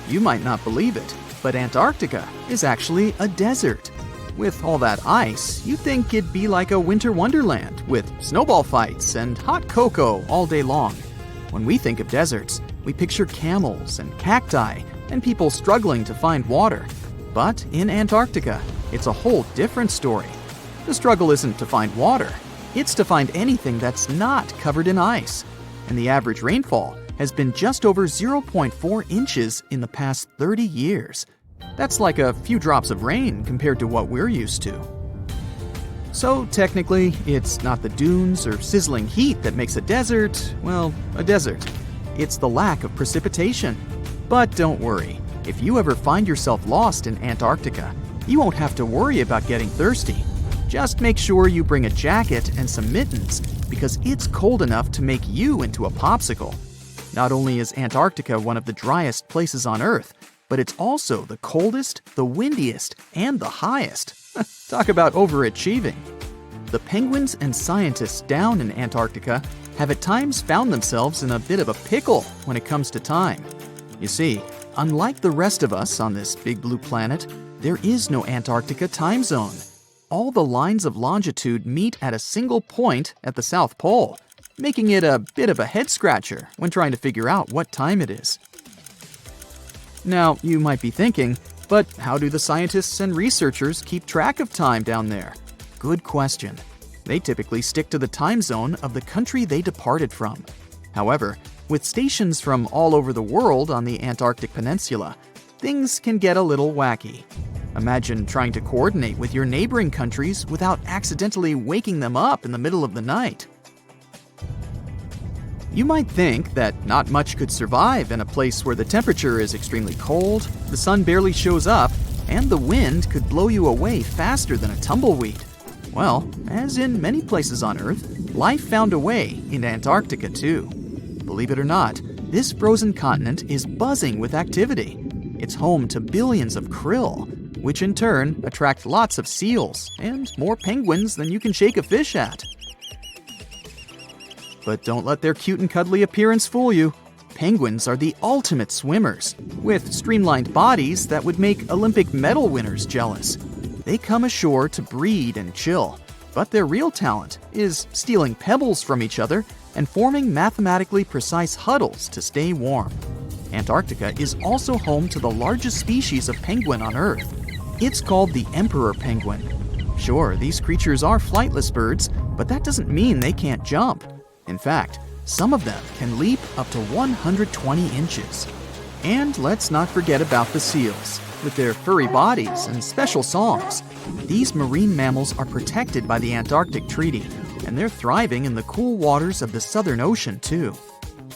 S3: You might not believe it, but Antarctica is actually a desert. With all that ice, you'd think it'd be like a winter wonderland with snowball fights and hot cocoa all day long. When we think of deserts, we picture camels and cacti and people struggling to find water. But in Antarctica, it's a whole different story. The struggle isn't to find water, it's to find anything that's not covered in ice. And the average rainfall has been just over 0.4 inches in the past 30 years. That's like a few drops of rain compared to what we're used to. So technically, it's not the dunes or sizzling heat that makes a desert, well, a desert. It's the lack of precipitation. But don't worry, if you ever find yourself lost in Antarctica, you won't have to worry about getting thirsty. Just make sure you bring a jacket and some mittens, because it's cold enough to make you into a popsicle. Not only is Antarctica one of the driest places on Earth, but it's also the coldest, the windiest, and the highest. Talk about overachieving. The penguins and scientists down in Antarctica have at times found themselves in a bit of a pickle when it comes to time. You see, unlike the rest of us on this big blue planet, there is no Antarctica time zone. All the lines of longitude meet at a single point at the South Pole, making it a bit of a head-scratcher when trying to figure out what time it is. Now, you might be thinking, but how do the scientists and researchers keep track of time down there? Good question. They typically stick to the time zone of the country they departed from. However, with stations from all over the world on the Antarctic Peninsula, things can get a little wacky. Imagine trying to coordinate with your neighboring countries without accidentally waking them up in the middle of the night. You might think that not much could survive in a place where the temperature is extremely cold, the sun barely shows up, and the wind could blow you away faster than a tumbleweed. Well, as in many places on Earth, life found a way in Antarctica too. Believe it or not, this frozen continent is buzzing with activity. It's home to billions of krill, which in turn attract lots of seals and more penguins than you can shake a fish at. But don't let their cute and cuddly appearance fool you. Penguins are the ultimate swimmers, with streamlined bodies that would make Olympic medal winners jealous. They come ashore to breed and chill, but their real talent is stealing pebbles from each other and forming mathematically precise huddles to stay warm. Antarctica is also home to the largest species of penguin on Earth. It's called the emperor penguin. Sure, these creatures are flightless birds, but that doesn't mean they can't jump. In fact, some of them can leap up to 120 inches. And let's not forget about the seals. With their furry bodies and special songs, these marine mammals are protected by the Antarctic Treaty, and they're thriving in the cool waters of the Southern Ocean too.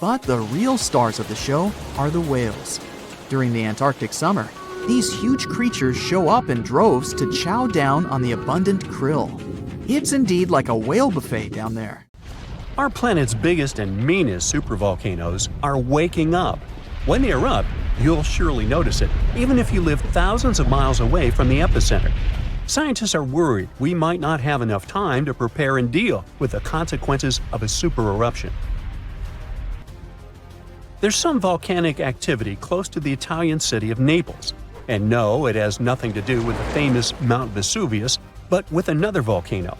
S3: But the real stars of the show are the whales. During the Antarctic summer, these huge creatures show up in droves to chow down on the abundant krill. It's indeed like a whale buffet down there.
S1: Our planet's biggest and meanest supervolcanoes are waking up. When they erupt, you'll surely notice it, even if you live thousands of miles away from the epicenter. Scientists are worried we might not have enough time to prepare and deal with the consequences of a super eruption. There's some volcanic activity close to the Italian city of Naples. And no, it has nothing to do with the famous Mount Vesuvius, but with another volcano.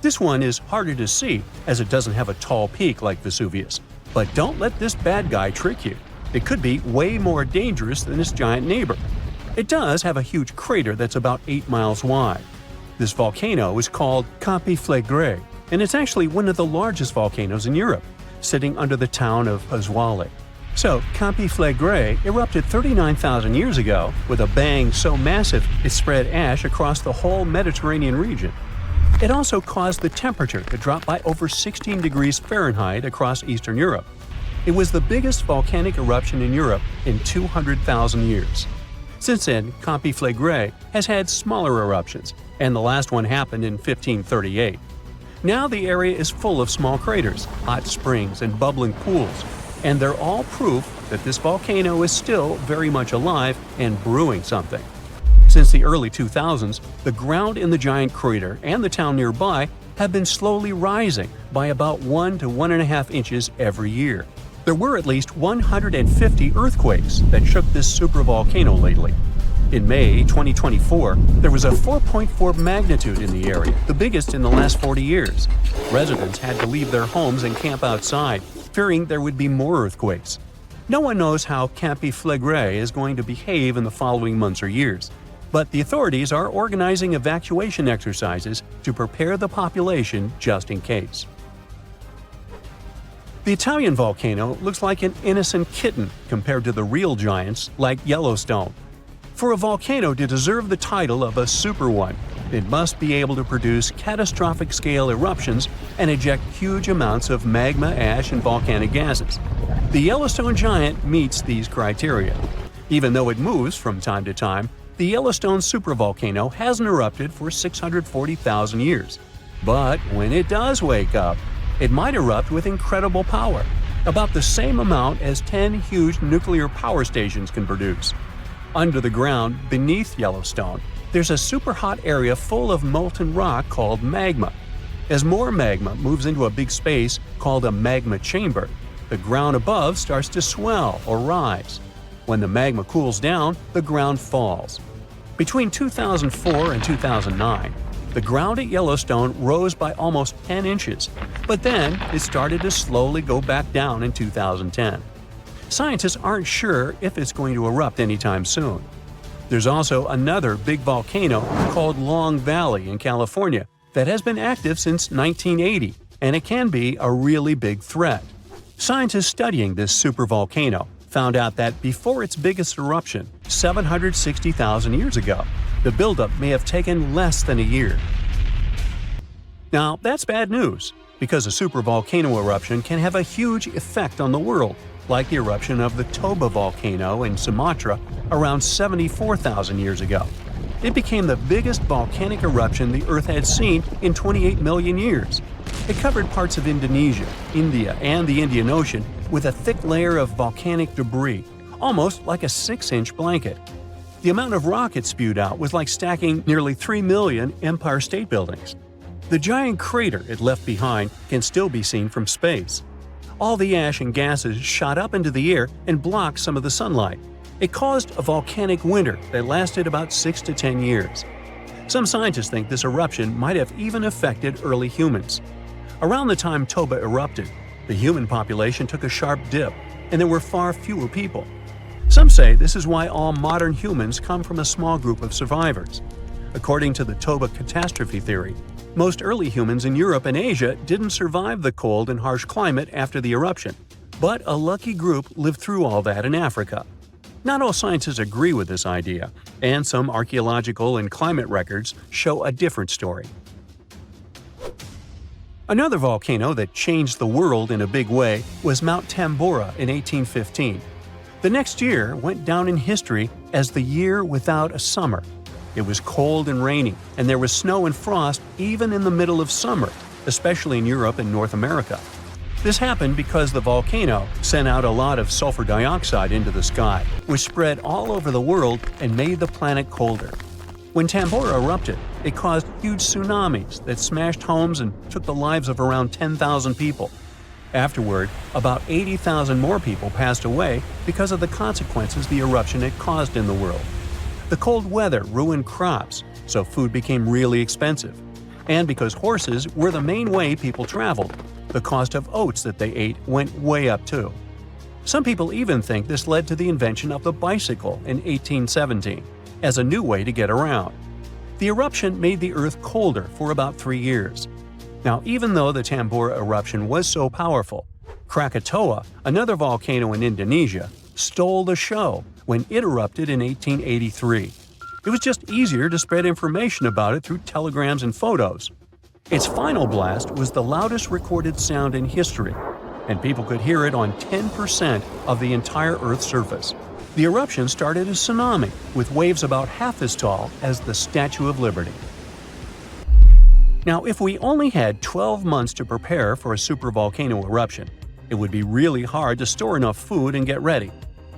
S1: This one is harder to see as it doesn't have a tall peak like Vesuvius. But don't let this bad guy trick you. It could be way more dangerous than its giant neighbor. It does have a huge crater that's about 8 miles wide. This volcano is called Campiflagre, and it's actually one of the largest volcanoes in Europe, sitting under the town of Pasquale. So, Campiflagre erupted 39,000 years ago with a bang so massive it spread ash across the whole Mediterranean region. It also caused the temperature to drop by over 16 degrees Fahrenheit across Eastern Europe. It was the biggest volcanic eruption in Europe in 200,000 years. Since then, Campiflagre has had smaller eruptions, and the last one happened in 1538. Now the area is full of small craters, hot springs, and bubbling pools, and they're all proof that this volcano is still very much alive and brewing something. Since the early 2000s, the ground in the giant crater and the town nearby have been slowly rising by about 1 to 1.5 inches every year. There were at least 150 earthquakes that shook this supervolcano lately. In May 2024, there was a 4.4 magnitude in the area, the biggest in the last 40 years. Residents had to leave their homes and camp outside, fearing there would be more earthquakes. No one knows how Campiflagre is going to behave in the following months or years, but the authorities are organizing evacuation exercises to prepare the population just in case. The Italian volcano looks like an innocent kitten compared to the real giants like Yellowstone. For a volcano to deserve the title of a super one, it must be able to produce catastrophic scale eruptions and eject huge amounts of magma, ash, and volcanic gases. The Yellowstone giant meets these criteria. Even though it moves from time to time, the Yellowstone supervolcano hasn't erupted for 640,000 years. But when it does wake up, it might erupt with incredible power, about the same amount as 10 huge nuclear power stations can produce. Under the ground, beneath Yellowstone, there's a super-hot area full of molten rock called magma. As more magma moves into a big space called a magma chamber, the ground above starts to swell or rise. When the magma cools down, the ground falls. Between 2004 and 2009, the ground at Yellowstone rose by almost 10 inches, but then it started to slowly go back down in 2010. Scientists aren't sure if it's going to erupt anytime soon. There's also another big volcano called Long Valley in California that has been active since 1980, and it can be a really big threat. Scientists studying this supervolcano found out that before its biggest eruption, 760,000 years ago, the buildup may have taken less than a year. Now, that's bad news, because a supervolcano eruption can have a huge effect on the world, like the eruption of the Toba volcano in Sumatra around 74,000 years ago. It became the biggest volcanic eruption the Earth had seen in 28 million years. It covered parts of Indonesia, India, and the Indian Ocean with a thick layer of volcanic debris, almost like a 6-inch blanket. The amount of rock it spewed out was like stacking nearly 3 million Empire State Buildings. The giant crater it left behind can still be seen from space. All the ash and gases shot up into the air and blocked some of the sunlight. It caused a volcanic winter that lasted about 6 to 10 years. Some scientists think this eruption might have even affected early humans. Around the time Toba erupted, the human population took a sharp dip, and there were far fewer people. Some say this is why all modern humans come from a small group of survivors. According to the Toba catastrophe theory, most early humans in Europe and Asia didn't survive the cold and harsh climate after the eruption, but a lucky group lived through all that in Africa. Not all scientists agree with this idea, and some archaeological and climate records show a different story. Another volcano that changed the world in a big way was Mount Tambora in 1815. The next year went down in history as the year without a summer. It was cold and rainy, and there was snow and frost even in the middle of summer, especially in Europe and North America. This happened because the volcano sent out a lot of sulfur dioxide into the sky, which spread all over the world and made the planet colder. When Tambora erupted, it caused huge tsunamis that smashed homes and took the lives of around 10,000 people. Afterward, about 80,000 more people passed away because of the consequences the eruption had caused in the world. The cold weather ruined crops, so food became really expensive. And because horses were the main way people traveled, the cost of oats that they ate went way up too. Some people even think this led to the invention of the bicycle in 1817. as a new way to get around. The eruption made the Earth colder for about 3 years. Now, even though the Tambora eruption was so powerful, Krakatoa, another volcano in Indonesia, stole the show when it erupted in 1883. It was just easier to spread information about it through telegrams and photos. Its final blast was the loudest recorded sound in history, and people could hear it on 10% of the entire Earth's surface. The eruption started a tsunami, with waves about half as tall as the Statue of Liberty. Now, if we only had 12 months to prepare for a supervolcano eruption, it would be really hard to store enough food and get ready.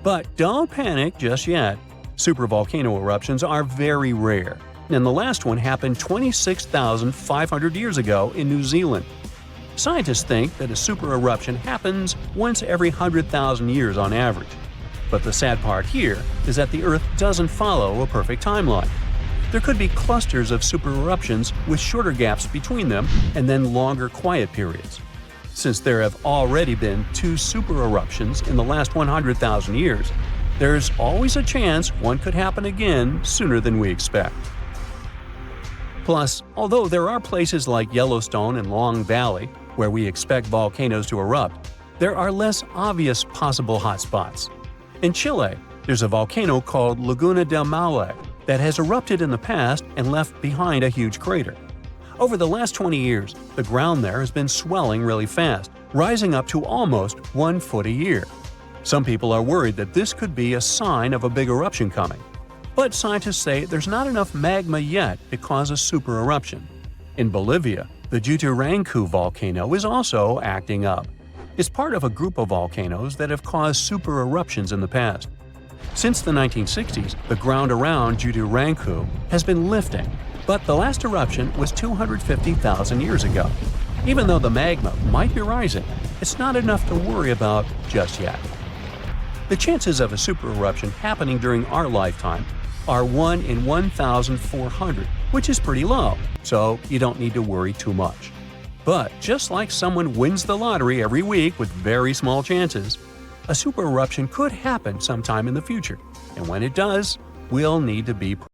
S1: But don't panic just yet. Supervolcano eruptions are very rare, and the last one happened 26,500 years ago in New Zealand. Scientists think that a super eruption happens once every 100,000 years on average. But the sad part here is that the Earth doesn't follow a perfect timeline. There could be clusters of super eruptions with shorter gaps between them and then longer quiet periods. Since there have already been 2 super eruptions in the last 100,000 years, there's always a chance one could happen again sooner than we expect. Plus, although there are places like Yellowstone and Long Valley where we expect volcanoes to erupt, there are less obvious possible hotspots. In Chile, there's a volcano called Laguna del Maule that has erupted in the past and left behind a huge crater. Over the last 20 years, the ground there has been swelling really fast, rising up to almost 1 foot a year. Some people are worried that this could be a sign of a big eruption coming. But scientists say there's not enough magma yet to cause a super eruption. In Bolivia, the Juturancu volcano is also acting up. It's part of a group of volcanoes that have caused super eruptions in the past. Since the 1960s, the ground around Juturancu has been lifting, but the last eruption was 250,000 years ago. Even though the magma might be rising, it's not enough to worry about just yet. The chances of a super eruption happening during our lifetime are 1 in 1,400, which is pretty low, so you don't need to worry too much. But just like someone wins the lottery every week with very small chances, a super eruption could happen sometime in the future, and when it does, we'll need to be